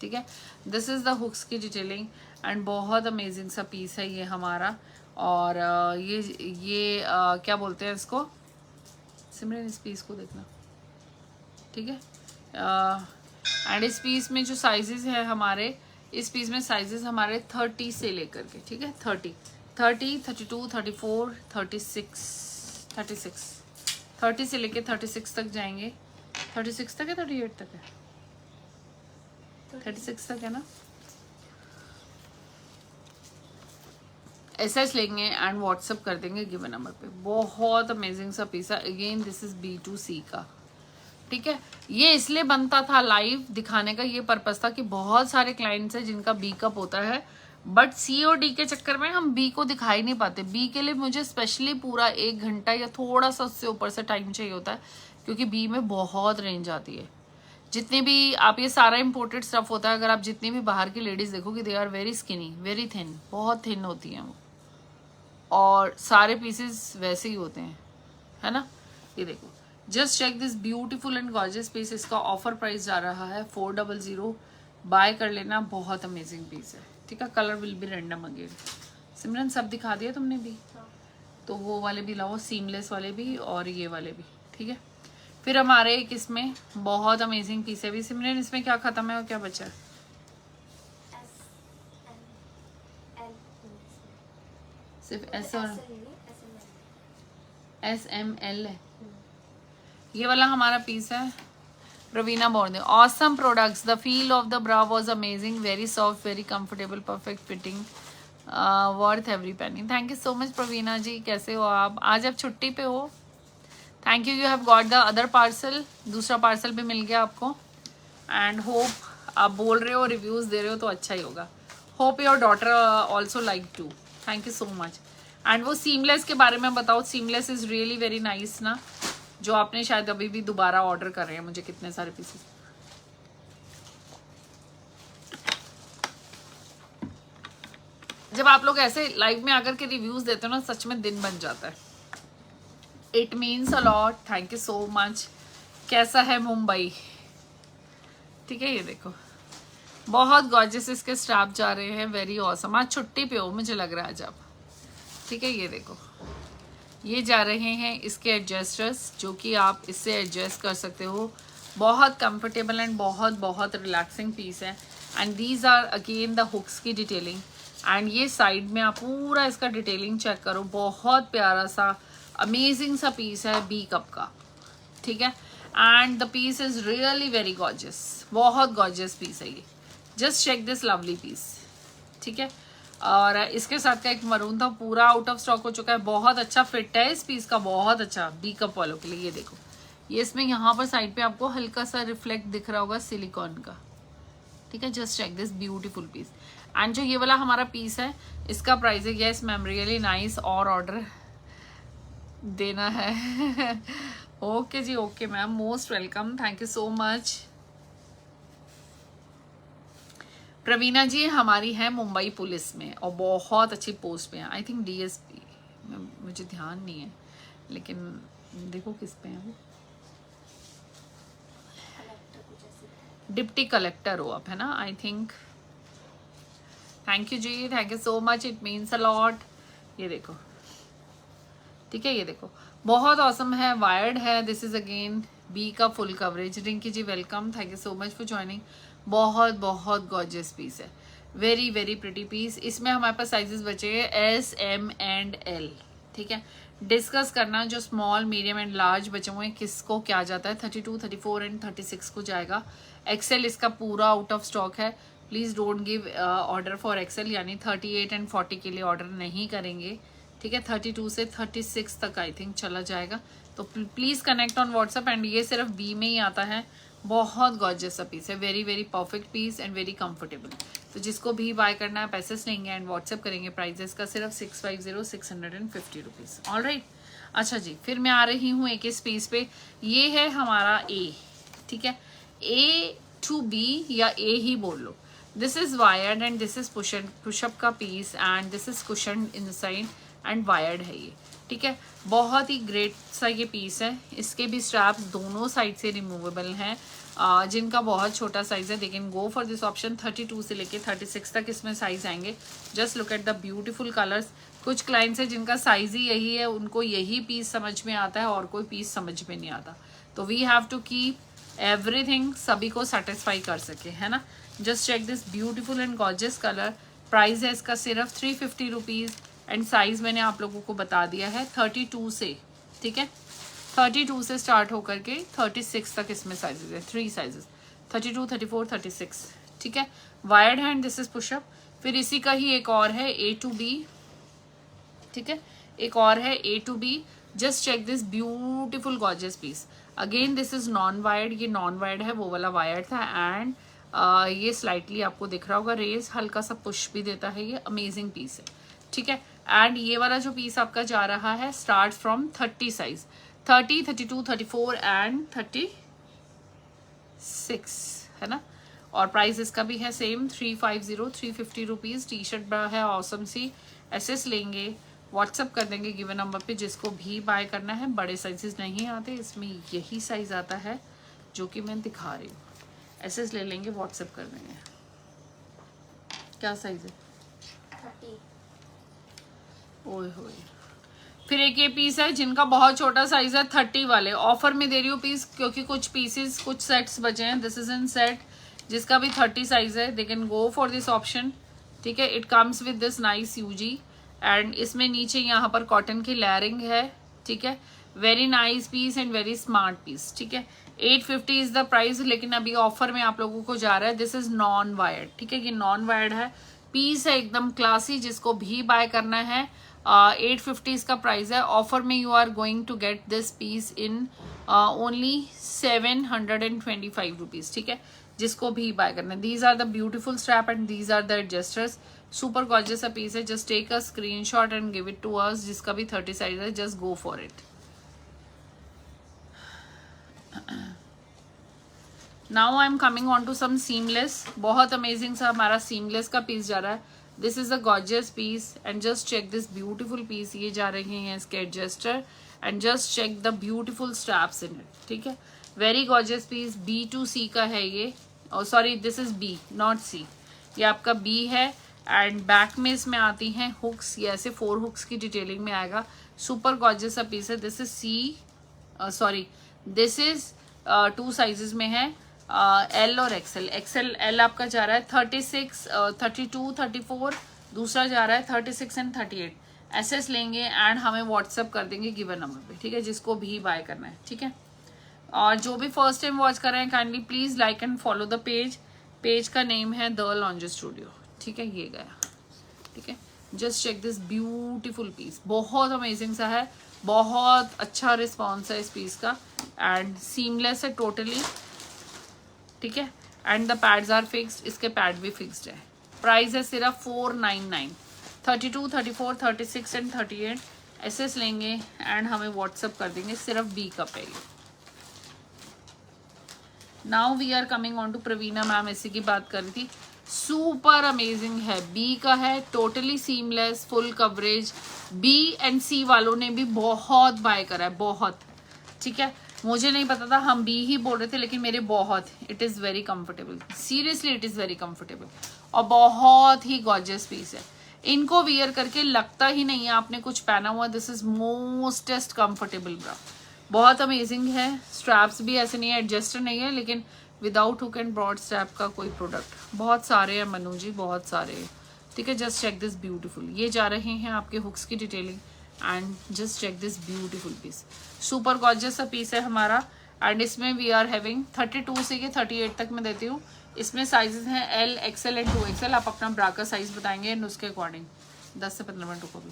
ठीक है, दिस इज द हुक्स की डिटेलिंग एंड बहुत अमेजिंग सा पीस है ये हमारा। और ये क्या बोलते हैं इसको, सिमरन इस पीस को देखना। ठीक है, एंड इस पीस में जो साइजेस है हमारे, इस पीस में साइजेस हमारे 30 से लेकर के, ठीक है 30, 32, 34, 36 30 से लेके 36 तक जाएंगे। 36 तक है, 38 तक है, 36 तक है ना। एसएस लेंगे एंड व्हाट्सअप कर देंगे गिवन नंबर पे। बहुत अमेजिंग सा पीस है। अगेन दिस इज B2C का। ठीक है, ये इसलिए बनता था लाइव दिखाने का, ये पर्पस था कि बहुत सारे क्लाइंट्स हैं जिनका बी कप होता है, बट सी और डी के चक्कर में हम बी को दिखा ही नहीं पाते। बी के लिए मुझे स्पेशली पूरा 1 घंटा या थोड़ा सा उससे ऊपर से टाइम चाहिए होता है, क्योंकि बी में बहुत रेंज आती है। जितने भी आप, ये सारा इम्पोर्टेड स्टफ होता है। अगर आप जितनी भी बाहर की लेडीज देखोगे, they are very skinny, very thin, बहुत थिन होती हैं वो, और सारे पीसेस वैसे ही होते हैं, है ना। ये देखो, just check this beautiful and gorgeous piece. इसका ऑफर प्राइस जा रहा है 400। बाय कर लेना, बहुत अमेजिंग पीस है। ठीक है, colour will be random again. Simran सब दिखा दिया तुमने भी, तो वो वाले भी लाओ, सीमलेस वाले भी और ये वाले भी। ठीक है, फिर हमारे एक इसमें बहुत अमेजिंग पीस है भी सिमरन, इसमें क्या खत्म है और क्या बचा है? सिर्फ एस और SML है। ये वाला हमारा पीस है। Raveena Borde, awesome products, the feel of the bra was amazing, very soft, very comfortable, perfect fitting, worth every penny. Thank you so much Praveena ji, कैसे हो आप? आज आप छुट्टी पे हो? Thank you, you have got the other parcel, दूसरा पार्सल भी मिल गया आपको। एंड होप आप बोल रहे हो, रिव्यूज दे रहे हो तो अच्छा ही होगा। Hope your daughter also like to. Thank you so much. And वो सीमलेस के बारे में बताओ, seamless is really very nice ना, जो आपने शायद अभी भी दोबारा ऑर्डर कर रहे हैं मुझे कितने सारे पीसेस। जब आप लोग ऐसे लाइव में आकर के रिव्यूज देते हो ना, सच में दिन बन जाता है। It means a lot, thank you so much. कैसा है मुंबई? ठीक है, ये देखो बहुत गॉर्जियस इसके स्ट्रैप जा रहे हैं, वेरी ऑसम। आज छुट्टी पे हो मुझे लग रहा है आज आप। ठीक है, ये देखो ये जा रहे हैं इसके एडजस्टर्स, जो कि आप इससे एडजस्ट कर सकते हो। बहुत कंफर्टेबल एंड बहुत बहुत रिलैक्सिंग पीस है। And these are again the hooks की डिटेलिंग। एंड ये साइड में आप पूरा इसका डिटेलिंग चेक करो, बहुत प्यारा सा अमेजिंग सा पीस है बी कप का। ठीक है, and the piece is really very gorgeous, बहुत गॉर्जियस पीस है ये। Just check this lovely piece. ठीक है, और इसके साथ का एक मरून था, पूरा आउट ऑफ स्टॉक हो चुका है। बहुत अच्छा फिट है इस पीस का, बहुत अच्छा बी कप वालों के लिए। ये देखो, ये इसमें यहाँ पर साइड पे आपको हल्का सा रिफ्लेक्ट दिख रहा होगा सिलिकॉन का। ठीक है, just check this beautiful piece. And जो ये वाला हमारा पीस है, इसका प्राइस है, यस मैम रियली नाइस, और ऑर्डर देना है। ओके जी, okay ma'am, most welcome, thank you so much. Praveena ji हमारी है मुंबई पुलिस में और बहुत अच्छी पोस्ट पे है, आई थिंक DSP, मुझे ध्यान नहीं है, लेकिन देखो किस पे है वो, डिप्टी कलेक्टर हो आप, है ना, I think. Thank you ji, thank you so much, it means a lot. ये देखो, ठीक है, ये देखो बहुत ऑसम है, वायर्ड है। दिस इज अगेन बी का full coverage. Rinki ji welcome, thank you so much for joining. बहुत बहुत गॉर्जियस पीस है, वेरी वेरी प्रिटी पीस। इसमें हमारे पास साइजेस बचे हैं S, M एंड L। ठीक है, डिस्कस करना जो स्मॉल, मीडियम एंड लार्ज बचे हुए हैं, किसको क्या जाता है। 32, 34 एंड 36 को जाएगा। XL इसका पूरा आउट ऑफ स्टॉक है। Please don't give order for XL, यानी 38 एंड 40 के लिए ऑर्डर नहीं करेंगे। ठीक है, 32 से 36 तक आई थिंक चला जाएगा, तो please connect on WhatsApp. And ये सिर्फ बी में ही आता है। बहुत गॉर्जियस सा पीस है, very very perfect piece and very comfortable. तो जिसको भी बाय करना है पैसेस लेंगे एंड व्हाट्सएप करेंगे। प्राइजेस का सिर्फ 650 रुपीज। ऑल राइट, अच्छा जी, फिर मैं आ रही हूँ एक इस पीस पे। ये है हमारा A। ठीक है, A to B या A ही बोल लो। This is wired and this is pushup का piece and this is cushion inside and wired है ये। ठीक है, बहुत ही ग्रेट सा ये पीस है। इसके भी स्ट्रैप्स दोनों साइड से रिमूवेबल हैं। जिनका बहुत छोटा साइज है, लेकिन गो फॉर दिस ऑप्शन। 32 से लेके 36 तक इसमें साइज आएंगे। Just look at the beautiful colours. कुछ क्लाइंट्स है जिनका साइज ही यही है, उनको यही पीस समझ में आता है और कोई पीस समझ में नहीं आता। तो we have to keep everything, सभी को सेटिस्फाई कर सके, है ना। Just check this beautiful and gorgeous colour. Price है इसका सिर्फ 350 रुपीज़ एंड साइज मैंने आप लोगों को बता दिया है 32 से। ठीक है, 32 से स्टार्ट होकर के 36 तक इसमें साइजेस है, 3 साइजेस, 32, 34, 36। ठीक है, wired hand, this is push up. फिर इसी का ही एक और है A to B। ठीक है, एक और है A to B। Just check this beautiful gorgeous piece. Again this is non wired, ये नॉन वायर्ड है, वो वाला वायर्ड था। एंड ये स्लाइटली आपको दिख रहा होगा रेस, हल्का सा पुश भी देता है, ये अमेजिंग पीस है। ठीक है, एंड ये वाला जो पीस आपका जा रहा है स्टार्ट फ्रॉम 30 साइज, 30, 32, 34 एंड 36, है ना। और प्राइस इसका भी है सेम 350 रुपीज़। टी शर्ट बड़ा है ऑसम सी। एसएस लेंगे, व्हाट्सअप कर देंगे गिवन नंबर पे, जिसको भी बाय करना है। बड़े साइजेस नहीं आते, इसमें यही साइज आता है जो कि मैं दिखा रही हूँ। एसएस ले लेंगे, व्हाट्सअप कर देंगे। क्या साइज है? 30। ओए होए, फिर एक ये पीस है जिनका बहुत छोटा साइज है, 30 वाले ऑफर में दे रही हूँ पीस, क्योंकि कुछ पीसेस कुछ सेट्स बचे हैं। दिस इज इन सेट जिसका भी 30 साइज है, they can go for this option. ठीक है, it comes with this nice यूजी एंड इसमें नीचे यहाँ पर कॉटन की लेयरिंग है। ठीक है, very nice piece and very smart piece. ठीक है, 850 इज द प्राइस, लेकिन अभी ऑफर में आप लोगों को जा रहा है। This is non wired. ठीक है, ये नॉन वायर्ड है, पीस है एकदम क्लासी, जिसको भी बाय करना है 850 इसका प्राइस है। ऑफर में you are going to get this piece in only 725 rupees. ठीक है, जिसको भी बाय करना है। These are the beautiful strap and these are the adjusters. Super gorgeous सा पीस है। Just take a screenshot and give it to us. जिसका भी 30 साइज है, just go for it. Now I am coming on to some seamless. बहुत अमेजिंग सा हमारा सीमलेस का पीस जा रहा है। This is a gorgeous piece and just check this beautiful piece. ये जा रहे हैं इसके adjuster and just check the beautiful straps in it. ठीक है, वेरी गॉर्जियस पीस। B2C का है ये, और sorry this is B not C। ये आपका B है एंड बैक में इसमें आती हैं हुक्स। ये ऐसे 4 हुक्स की डिटेलिंग में आएगा। सुपर गॉर्जियस सा पीस है। This is C, this is 2 sizes में है, L और XL। L आपका जा रहा है 36, 32, 34। दूसरा जा रहा है 36 एंड 38। SS लेंगे एंड हमें व्हाट्सअप कर देंगे गिवन नंबर पे। ठीक है, जिसको भी बाय करना है। ठीक है, और जो भी फर्स्ट टाइम वॉच कर रहे हैं, kindly please like and follow the page. Page का नेम है द लॉन्जर स्टूडियो। ठीक है, ये गया। ठीक है, just check this beautiful piece. बहुत अमेजिंग सा है, बहुत अच्छा रिस्पॉन्स है इस पीस का एंड सीमलेस है टोटली। ठीक है, and the pads are fixed. इसके पैड भी फिक्स्ड है। प्राइस है सिर्फ 499। 32, 34, 36 एंड 38 SS लेंगे एंड हमें व्हाट्सअप कर देंगे। सिर्फ B का पे। Now we are coming on to Praveena ma'am. इसी की बात कर रही थी। सुपर अमेजिंग है, B का है, totally seamless, full coverage. B and C वालों ने भी बहुत बाय करा है, बहुत। ठीक है, मुझे नहीं पता था, हम B ही बोल रहे थे, लेकिन मेरे बहुत, it is very comfortable. Seriously it is very comfortable और बहुत ही गॉर्जियस पीस है। इनको वियर करके लगता ही नहीं है आपने कुछ पहना हुआ। दिस इज मोस्टेस्ट कंफर्टेबल ब्रा। बहुत अमेजिंग है। स्ट्रैप्स भी ऐसे नहीं है, एडजस्टर नहीं है, लेकिन without hook and broad strap का कोई प्रोडक्ट। बहुत सारे हैं मनु जी, बहुत सारे हैं। ठीक है, जस्ट चेक दिस ब्यूटीफुल। ये जा रहे हैं आपके हुक्स की detailing and just check this beautiful piece. Super gorgeous सा पीस है हमारा एंड इसमें वी आर हैविंग 32 से 38 तक मैं देती हूँ। इसमें साइजेस हैं L, XL एंड 2XL। आप अपना ब्रा का साइज बताएंगे एंड उसके अकॉर्डिंग 10 से 15 मिनट को भी।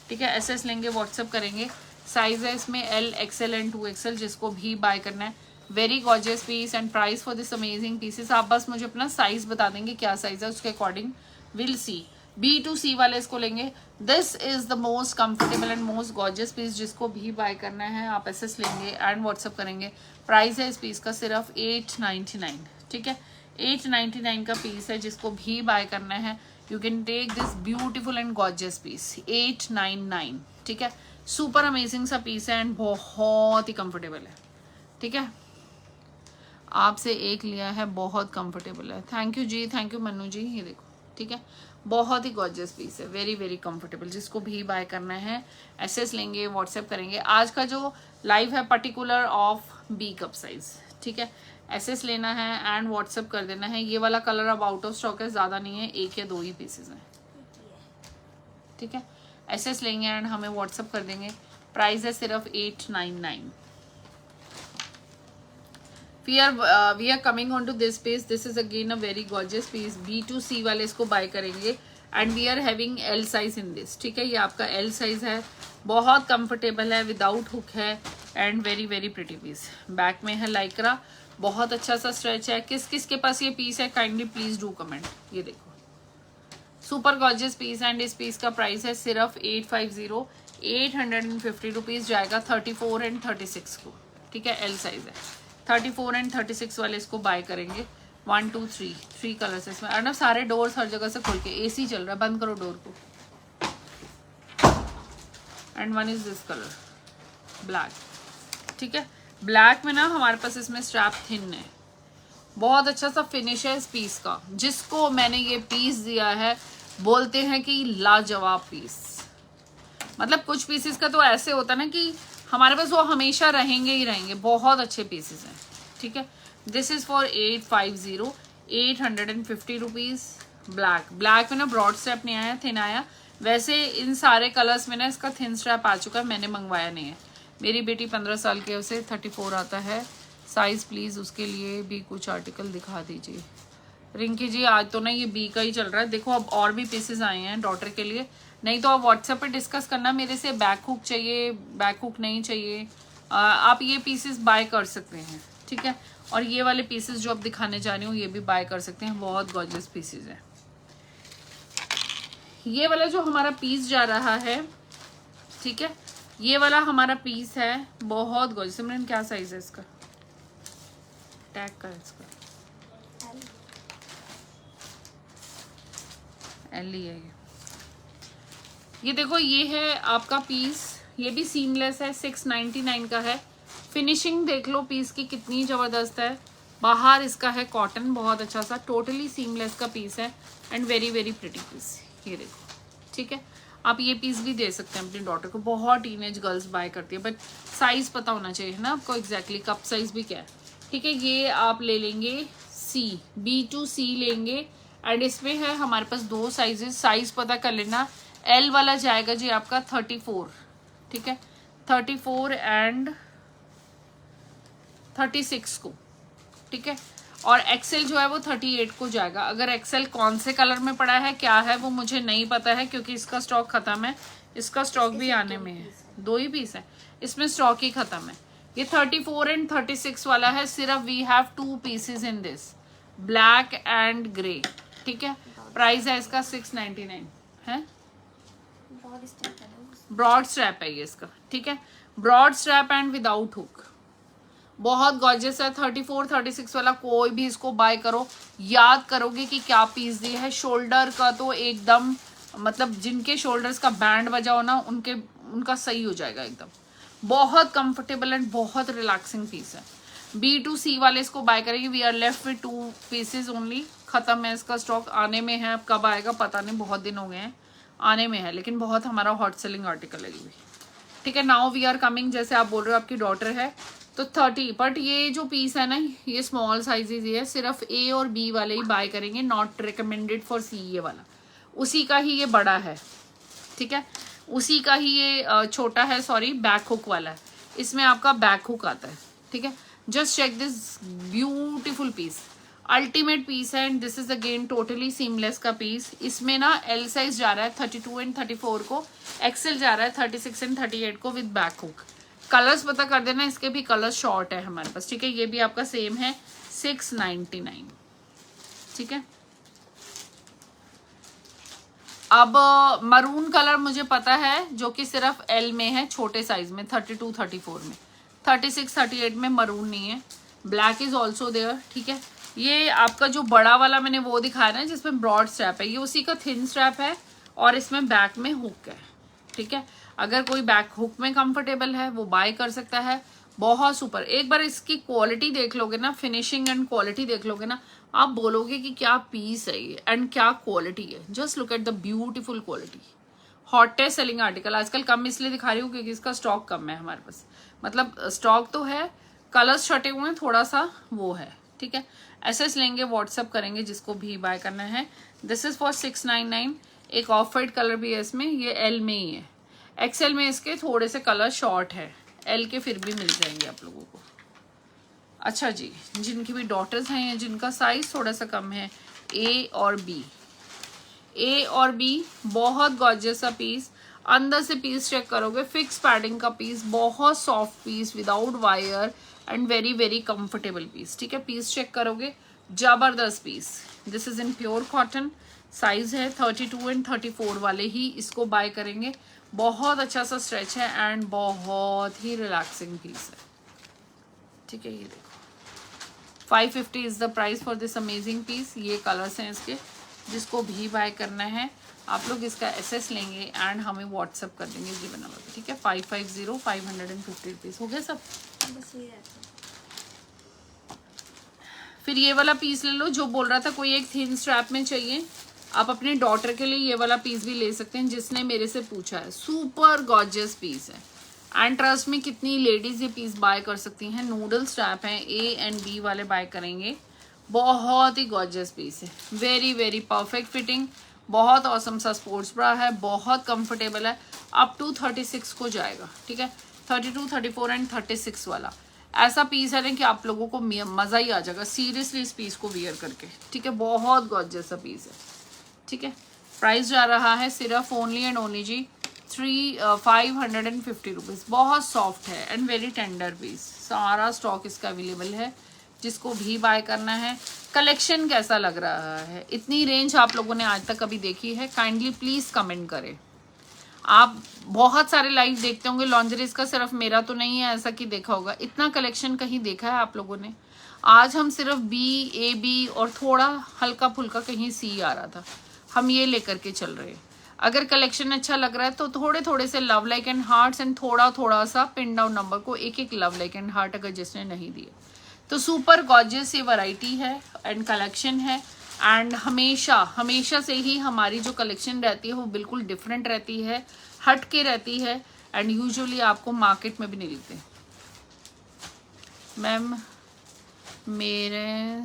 ठीक है, SS लेंगे, व्हाट्सअप करेंगे। साइज है इसमें L, XL एंड 2XL, जिसको भी बाय करना है। Very gorgeous piece and price for this amazing pieces. आप बस मुझे अपना साइज बता देंगे क्या साइज है, उसके अकॉर्डिंग विल सी। B2C वाले इसको लेंगे। This is the most comfortable and most gorgeous piece. जिसको भी बाय करना है आप SS लेंगे एंड व्हाट्सअप करेंगे। प्राइस है इस पीस का सिर्फ 899। ठीक है, 899 का पीस है। जिसको भी बाय करना है you can take this beautiful and gorgeous piece. 899। ठीक है, सुपर अमेजिंग सा पीस है एंड बहुत ही कंफर्टेबल है। ठीक है, आपसे एक लिया है, बहुत कंफर्टेबल है। Thank you ji, thank you Manu ji. ये देखो, ठीक है, बहुत ही गॉर्जियस पीस है, वेरी वेरी कंफर्टेबल। जिसको भी बाय करना है SS लेंगे, व्हाट्सएप करेंगे। आज का जो लाइव है particular of B cup size. ठीक है, SS लेना है एंड व्हाट्सएप कर देना है। ये वाला कलर अब आउट ऑफ स्टॉक है, ज़्यादा नहीं है, 1 या 2 ही पीसेज हैं। ठीक है, SS लेंगे एंड हमें व्हाट्सएप कर देंगे। प्राइस है सिर्फ 899। we are coming on to this piece. This is again a very gorgeous piece. B2C वाले इसको बाय करेंगे and we are having L size in this. ठीक है, ये आपका L साइज है, बहुत कंफर्टेबल है, विदाउट हुक है and very very pretty piece. Back में है लाइक्रा, बहुत अच्छा सा स्ट्रेच है। किस किस के पास ये पीस है, काइंडली प्लीज डू कमेंट। ये देखो, सुपर गॉर्जियस पीस एंड इस पीस का प्राइस है सिर्फ 850। 850 रुपीज जाएगा 34 एंड 36 को। ठीक है, L साइज है। 34 एंड 36 वाले इसको बाय करेंगे। 1 2 3 कलर्स इसमें। अर्नब सारे डोर्स हर जगह से खोल के, AC चल रहा है, बंद करो डोर को। And one is this colour black. ठीक है, ब्लैक में ना हमारे पास इसमें स्ट्रैप थिन है, बहुत अच्छा सा फिनिश है इस पीस का। जिसको मैंने ये पीस दिया है बोलते हैं कि लाजवाब पीस। मतलब कुछ पीसेस का तो ऐसे होता है ना कि हमारे पास वो हमेशा रहेंगे ही रहेंगे, बहुत अच्छे पीसेस हैं, ठीक है। This is for 850, 850 rupees. Black में ना ब्रॉड स्ट्रैप नहीं आया, थिन आया। वैसे इन सारे कलर्स में ना इसका थिन स्ट्रैप आ चुका है, मैंने मंगवाया नहीं है। मेरी बेटी 15 साल की है, उसे 34 आता है साइज। प्लीज उसके लिए भी कुछ आर्टिकल दिखा दीजिए। रिंकी जी आज तो ना ये बी का ही चल रहा है। देखो अब और भी पीसेस आए हैं डॉटर के लिए, नहीं तो आप व्हाट्सएप पे डिस्कस करना मेरे से। बैक हुक चाहिए, बैक हुक नहीं चाहिए, आप ये पीसेस बाय कर सकते हैं, ठीक है। और ये वाले पीसेस जो आप दिखाने जा रही हूँ ये भी बाय कर सकते हैं, बहुत गॉर्जियस पीसेस हैं। ये वाला जो हमारा पीस जा रहा है, ठीक है, ये वाला हमारा पीस है, बहुत गॉर्जियस। सिमरन क्या साइज है इसका, टैग का इसका एल ही है ये देखो, ये है आपका पीस, ये भी सीमलेस है, 699 का है। फिनिशिंग देख लो पीस की कितनी जबरदस्त है। बाहर इसका है कॉटन, बहुत अच्छा सा, टोटली सीमलेस का पीस है and very very pretty piece. ये देखो, ठीक है। आप ये पीस भी दे सकते हैं अपनी डॉटर को, बहुत टीनेज गर्ल्स बाय करती है, बट साइज पता होना चाहिए ना आपको एग्जैक्टली कप साइज भी क्या है, ठीक है। ये आप ले लेंगे सी, B2C लेंगे एंड इसमें है हमारे पास 2 साइजेस, साइज पता कर लेना। एल वाला जाएगा जी आपका 34, ठीक है, 34 एंड 36 को, ठीक है। और एक्सेल जो है वो 38 को जाएगा। अगर एक्सेल कौन से कलर में पड़ा है क्या है वो मुझे नहीं पता है, क्योंकि इसका स्टॉक खत्म है, इसका स्टॉक भी आने में है। 2 ही पीस है, इसमें स्टॉक ही खत्म है। ये 34 एंड 36 वाला है, सिर्फ we have 2 pieces in this, black and grey, ठीक है। प्राइस है इसका 699 है। ब्रॉड स्ट्रैप है ये इसका, ठीक है, broad strap and without hook, बहुत गॉर्जियस है। 34 36 वाला कोई भी इसको बाय करो, याद करोगे कि क्या पीस दिए है। शोल्डर का तो एकदम, मतलब जिनके शोल्डर्स का बैंड बजा हो ना उनका सही हो जाएगा एकदम। बहुत कंफर्टेबल एंड बहुत रिलैक्सिंग पीस है। B2C वाले इसको बाय करेंगे। We are left with 2 pieces only, खत्म है इसका स्टॉक, आने में है। अब कब आएगा पता नहीं, बहुत दिन हो गए हैं, आने में है, लेकिन बहुत हमारा हॉट सेलिंग आर्टिकल है ये, ठीक है। नाउ वी आर कमिंग, जैसे आप बोल रहे हो आपकी डॉटर है तो 30, बट ये जो पीस है ना ये स्मॉल साइजेस ही है, सिर्फ A और B वाले ही बाय करेंगे, नॉट रिकमेंडेड फॉर C। ये वाला उसी का ही ये बड़ा है, ठीक है, उसी का ही ये छोटा है, सॉरी बैक हुक वाला है, इसमें आपका बैक हुक आता है, ठीक है। Just check this beautiful piece, ultimate piece है and this is again totally seamless का पीस। इसमें ना L साइज जा रहा है 32 एंड 34 को, XL जा रहा है 36 एंड 38 को विद बैक हुक। कलर्स पता कर देना, इसके भी कलर शॉर्ट है हमारे पास, ठीक है। ये भी आपका सेम है 699, ठीक है। अब मरून कलर मुझे पता है जो कि सिर्फ L में है, छोटे साइज में 32 34 में, 36 38 में मरून नहीं है। ब्लैक इज ऑल्सो देयर, ठीक है। ये आपका जो बड़ा वाला मैंने वो दिखाया ना जिसमें ब्रॉड स्ट्रैप है, ये उसी का थिन स्ट्रैप है और इसमें बैक में हुक है, ठीक है। अगर कोई बैक हुक में कंफर्टेबल है वो बाय कर सकता है, बहुत सुपर। एक बार इसकी क्वालिटी देख लोगे ना, फिनिशिंग एंड क्वालिटी देख लोगे ना, आप बोलोगे कि क्या पीस है ये एंड क्या क्वालिटी है। Just look at the beautiful quality. Hottest selling article, आजकल कम इसलिए दिखा रही हूँ क्योंकि इसका स्टॉक कम है हमारे पास, मतलब स्टॉक तो है, कलर्स छटे हुए हैं, थोड़ा सा वो है, ठीक है। एसएस लेंगे, व्हाट्सअप करेंगे जिसको भी बाय करना है। This is for 699। एक ऑफ वाइट कलर भी है इसमें, ये L में ही है, XL में इसके थोड़े से कलर शॉर्ट है, L के फिर भी मिल जाएंगे आप लोगों को। अच्छा जी, जिनकी भी डॉटर्स हैं या जिनका साइज थोड़ा सा कम है, A और B, बहुत गॉर्जियस सा पीस। अंदर से पीस चेक करोगे, फिक्स पैडिंग का पीस, बहुत soft piece without wire and very very comfortable piece, ठीक है। पीस चेक करोगे, जबरदस्त piece. This is in pure cotton, size है 32 एंड 34 वाले ही इसको बाय करेंगे। बहुत अच्छा सा स्ट्रेच है एंड बहुत ही रिलैक्सिंग पीस है, ठीक है। ये देखो 550 is the price for this amazing piece. ये कलर्स हैं इसके, जिसको भी बाय करना है आप लोग इसका एसएस लेंगे एंड हमें व्हाट्सअप कर देंगे जी बना हुआ, ठीक है। 550 550 रुपीज हो गए सब। फिर ये वाला पीस ले लो, जो बोल रहा था कोई एक थिन स्ट्रैप में चाहिए, आप अपने डॉटर के लिए ये वाला पीस भी ले सकते हैं जिसने मेरे से पूछा है। सुपर गॉर्जियस पीस है एंड ट्रस्ट में कितनी लेडीज ये पीस बाय कर सकती हैं। नूडल स्ट्रैप है, ए एंड बी वाले बाय करेंगे। बहुत ही गॉर्जियस पीस है, वेरी वेरी परफेक्ट फिटिंग, बहुत औसम सा स्पोर्ट्स ब्रा है, बहुत कंफर्टेबल है। अप टू 36 को जाएगा, ठीक है, 32, 34 एंड 36 वाला ऐसा पीस है ना कि आप लोगों को मजा ही आ जाएगा सीरियसली इस पीस को वियर करके, ठीक है। बहुत गॉर्जियस सा पीस है, ठीक है। प्राइस जा रहा है सिर्फ ओनली एंड ओनली जी 550 रुपीज़। बहुत सॉफ्ट है एंड वेरी टेंडर पीस। सारा स्टॉक इसका अवेलेबल है, जिसको भी बाय करना है। कलेक्शन कैसा लग रहा है, इतनी रेंज आप लोगों ने आज तक कभी देखी है? काइंडली प्लीज कमेंट करें। आप बहुत सारे लाइव देखते होंगे लॉन्जरीज का, सिर्फ मेरा तो नहीं है ऐसा कि देखा होगा। इतना कलेक्शन कहीं देखा है आप लोगों ने? आज हम सिर्फ बी, ए बी और थोड़ा हल्का फुल्का कहीं सी आ रहा था, हम ये लेकर के चल रहे हैं। अगर कलेक्शन अच्छा लग रहा है तो थोड़े थोड़े से love like and hearts and थोड़ा थोड़ा सा पिन डाउन नंबर को एक एक लव लाइक एंड हार्ट अगर जिसने नहीं दिए तो सुपर गॉर्जियस ये वैरायटी है एंड कलेक्शन है। एंड हमेशा हमेशा से ही हमारी जो कलेक्शन रहती है वो बिल्कुल डिफरेंट रहती है, हट के रहती है एंड यूजुअली आपको मार्केट में भी नहीं मिलते। मैम मेरे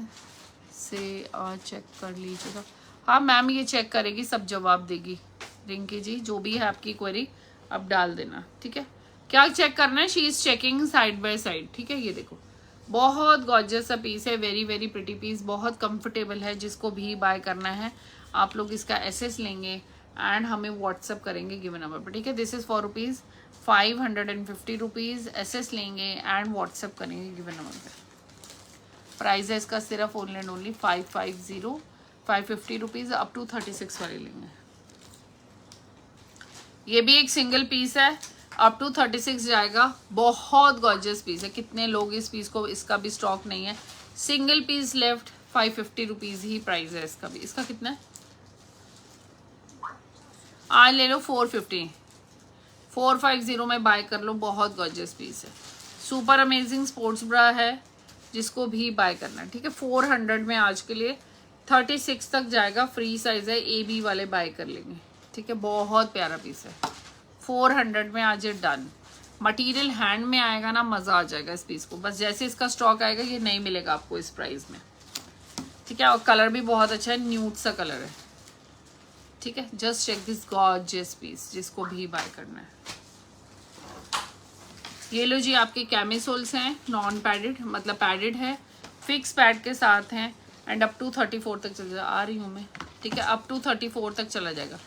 से चेक कर लीजिएगा। हाँ मैम ये चेक करेगी, सब जवाब देगी। रिंकी जी जो भी है आपकी क्वेरी अब डाल देना, ठीक है। क्या चेक करना है? She is checking side by side, ठीक है। ये देखो बहुत गॉर्जियस सा पीस है, वेरी वेरी प्रिटी पीस, बहुत कंफर्टेबल है। जिसको भी बाय करना है आप लोग इसका एसएस लेंगे एंड हमें व्हाट्सअप करेंगे गिवन नंबर पर, ठीक है। This is for ₹550 rupees. SS लेंगे एंड व्हाट्सअप करेंगे गिवन नंबर पर। प्राइस है इसका सिर्फ only and only 550 rupees. Up to 36 वाले लेंगे। ये भी एक सिंगल पीस है, अप टू 36 जाएगा। बहुत गॉर्जियस पीस है। कितने लोग इस पीस को, इसका भी स्टॉक नहीं है, सिंगल पीस लेफ्ट। 550 रुपीज़ ही प्राइस है इसका भी। इसका कितना है? आज ले लो 450 में बाय कर लो। बहुत गॉर्जियस पीस है, सुपर अमेजिंग स्पोर्ट्स ब्रा है, जिसको भी बाय करना है, ठीक है। 400 में आज के लिए 36 तक जाएगा। फ्री साइज है, ए बी वाले बाय कर लेंगे, ठीक है। बहुत प्यारा पीस है, 400 में आज ये डन। मटेरियल हैंड में आएगा ना, मजा आ जाएगा इस पीस को। बस जैसे इसका स्टॉक आएगा ये नहीं मिलेगा आपको इस प्राइस में, ठीक है। और कलर भी बहुत अच्छा है, न्यूड सा कलर है, ठीक है। Just check this gorgeous piece, जिसको भी बाय करना है। ये लो जी आपके कैमिसोल्स हैं, नॉन पैडेड, मतलब पैडेड है, फिक्स पैड के साथ हैं एंड अप टू 34 तक चला जाएगा। आ रही हूँ मैं, ठीक है। अप टू 34 तक चला जाएगा,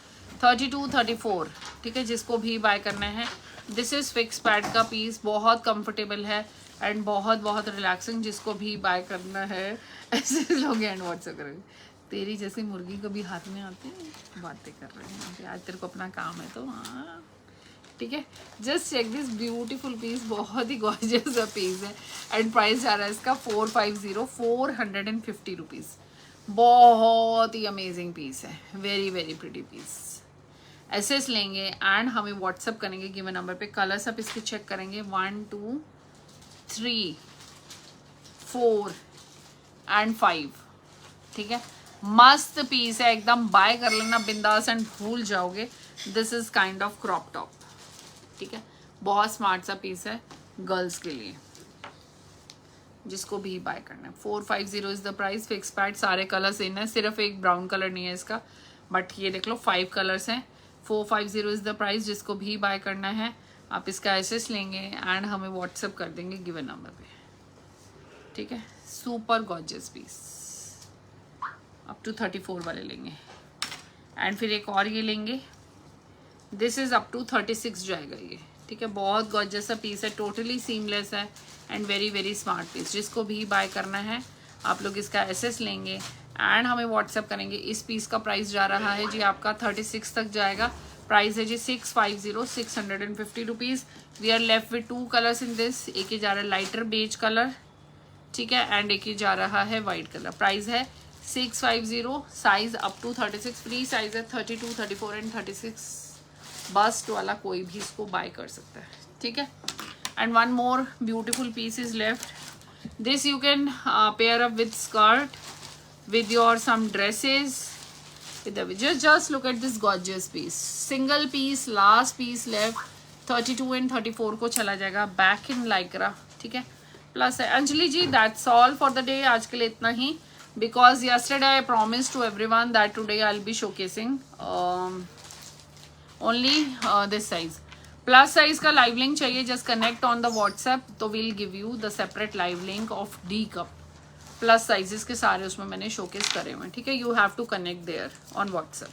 32, 34, ठीक है। जिसको भी बाय करना है, दिस इज फिक्स पैड का पीस, बहुत कंफर्टेबल है एंड बहुत बहुत रिलैक्सिंग। जिसको भी बाय करना है ऐसे लोग एंड व्हाट्सएप करेंगे। तेरी जैसी मुर्गी को भी हाथ में आते हैं, बातें कर रहे हैं आज, तेरे को अपना काम है तो हाँ, ठीक है। Just check this beautiful piece, बहुत ही गॉर्जियस पीस है एंड प्राइस जा रहा है इसका 450 रुपीज़। बहुत ही अमेजिंग पीस है, very very pretty piece. SS लेंगे एंड हमें व्हाट्सअप करेंगे गिवन नंबर पे। कलर्स आप इसके चेक करेंगे 1, 2, 3, 4 एंड 5, ठीक है। मस्त पीस है एकदम, बाय कर लेना बिंदास एंड भूल जाओगे। This is kind of crop top, ठीक है। बहुत स्मार्ट सा पीस है गर्ल्स के लिए, जिसको भी बाय करना है। 450 is the price. Fix pad, सारे कलर्स इन है, सिर्फ एक ब्राउन कलर नहीं है इसका, बट ये देख लो 5 कलर्स हैं। 450 इज द प्राइस। जिसको भी बाय करना है आप इसका एसएस लेंगे एंड हमें व्हाट्सएप कर देंगे गिवन नंबर पे, ठीक है। Super gorgeous piece, up to 34 वाले लेंगे एंड फिर एक और ये लेंगे। दिस इज अप टू 36 जाएगा ये, ठीक है। बहुत गॉर्जियस सा पीस है, टोटली सीमलेस है and very very smart piece. जिसको भी बाय करना है आप लोग इसका एसएस लेंगे एंड हमें व्हाट्सएप करेंगे। इस पीस का प्राइस जा रहा है जी आपका 36 तक जाएगा। प्राइस है जी 650 rupees. We are left with 2 colours in this. एक ही जा रहा है लाइटर बेज कलर, ठीक है, एंड एक ही जा रहा है वाइट कलर। प्राइस है 650, size up to 36, free size है 32, 34 एंड 36। बस्ट वाला कोई भी इसको बाय कर सकता है, ठीक है। And one more beautiful piece is left. This you can pair up with skirt, with your some dresses, इधर भी just look at this gorgeous piece, single piece, last piece left, 32 and 34 को चला जाएगा, बैक इन लाइक्रा, ठीक है, प्लस है। Anjali ji that's all for the day, आज के लिए इतना ही, because yesterday I promised to everyone that today I'll be showcasing only this size. Plus size का लाइव लिंक चाहिए, just connect on the WhatsApp, तो will give you the separate live link of D cup, plus sizes के सारे उसमें मैंने शोकेस करे हुए, ठीक है। You have to connect there on WhatsApp,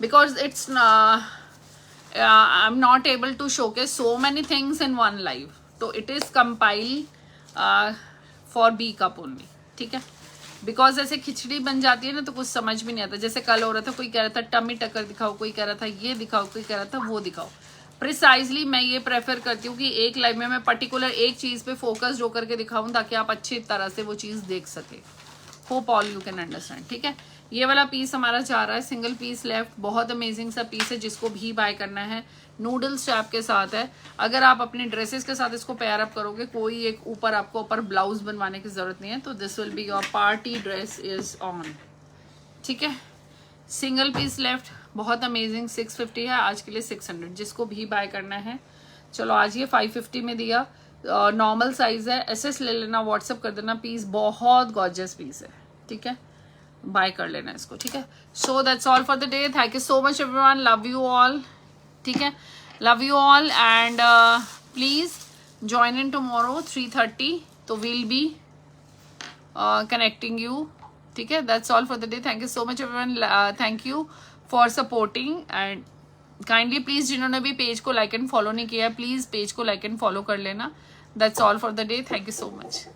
because it's I am not able to showcase so many things in one live, तो it is compile for B cup only, ठीक है। बिकॉज ऐसे खिचड़ी बन जाती है ना, तो कुछ समझ भी नहीं आता। जैसे कल हो रहा था, कोई कह रहा था टमी टक्कर दिखाओ, कोई कह रहा था ये दिखाओ, कोई कह रहा था वो दिखाओ। प्रिसाइजली मैं ये प्रेफर करती हूँ कि एक लाइव में मैं पर्टिकुलर एक चीज पे फोकस्ड होकर के दिखाऊं, ताकि आप अच्छी तरह से वो चीज देख सके। Hope all you can understand, ठीक है। ये वाला पीस हमारा जा रहा है, सिंगल पीस लेफ्ट, बहुत अमेजिंग सा पीस है, जिसको भी बाय करना है। नूडल स्ट्रैप के साथ है, अगर आप अपने ड्रेसेस के साथ इसको पेयर अप करोगे, कोई एक ऊपर आपको ऊपर ब्लाउज बनवाने की जरूरत नहीं है, तो this will be your party dress is on, ठीक है। सिंगल पीस लेफ्ट, बहुत अमेजिंग, 650 है, आज के लिए 600, जिसको भी बाय करना है। चलो आज ये 550 में दिया, नॉर्मल साइज है, एसएस ले लेना, व्हाट्सएप कर देना, पीस बहुत गॉर्जियस पीस है, ठीक है, बाय कर लेना इसको, ठीक है। So that's all for the day, thank you so much everyone, love you all, ठीक है, love you all, and please join in tomorrow 3:30, तो विल बी कनेक्टिंग यू, ठीक है। That's all for the day, thank you so much everyone, thank you for supporting, and kindly please जिन्होंने भी पेज को लाइक एंड फॉलो नहीं किया, प्लीज पेज को लाइक एंड फॉलो कर लेना। That's all for the day, thank you so much.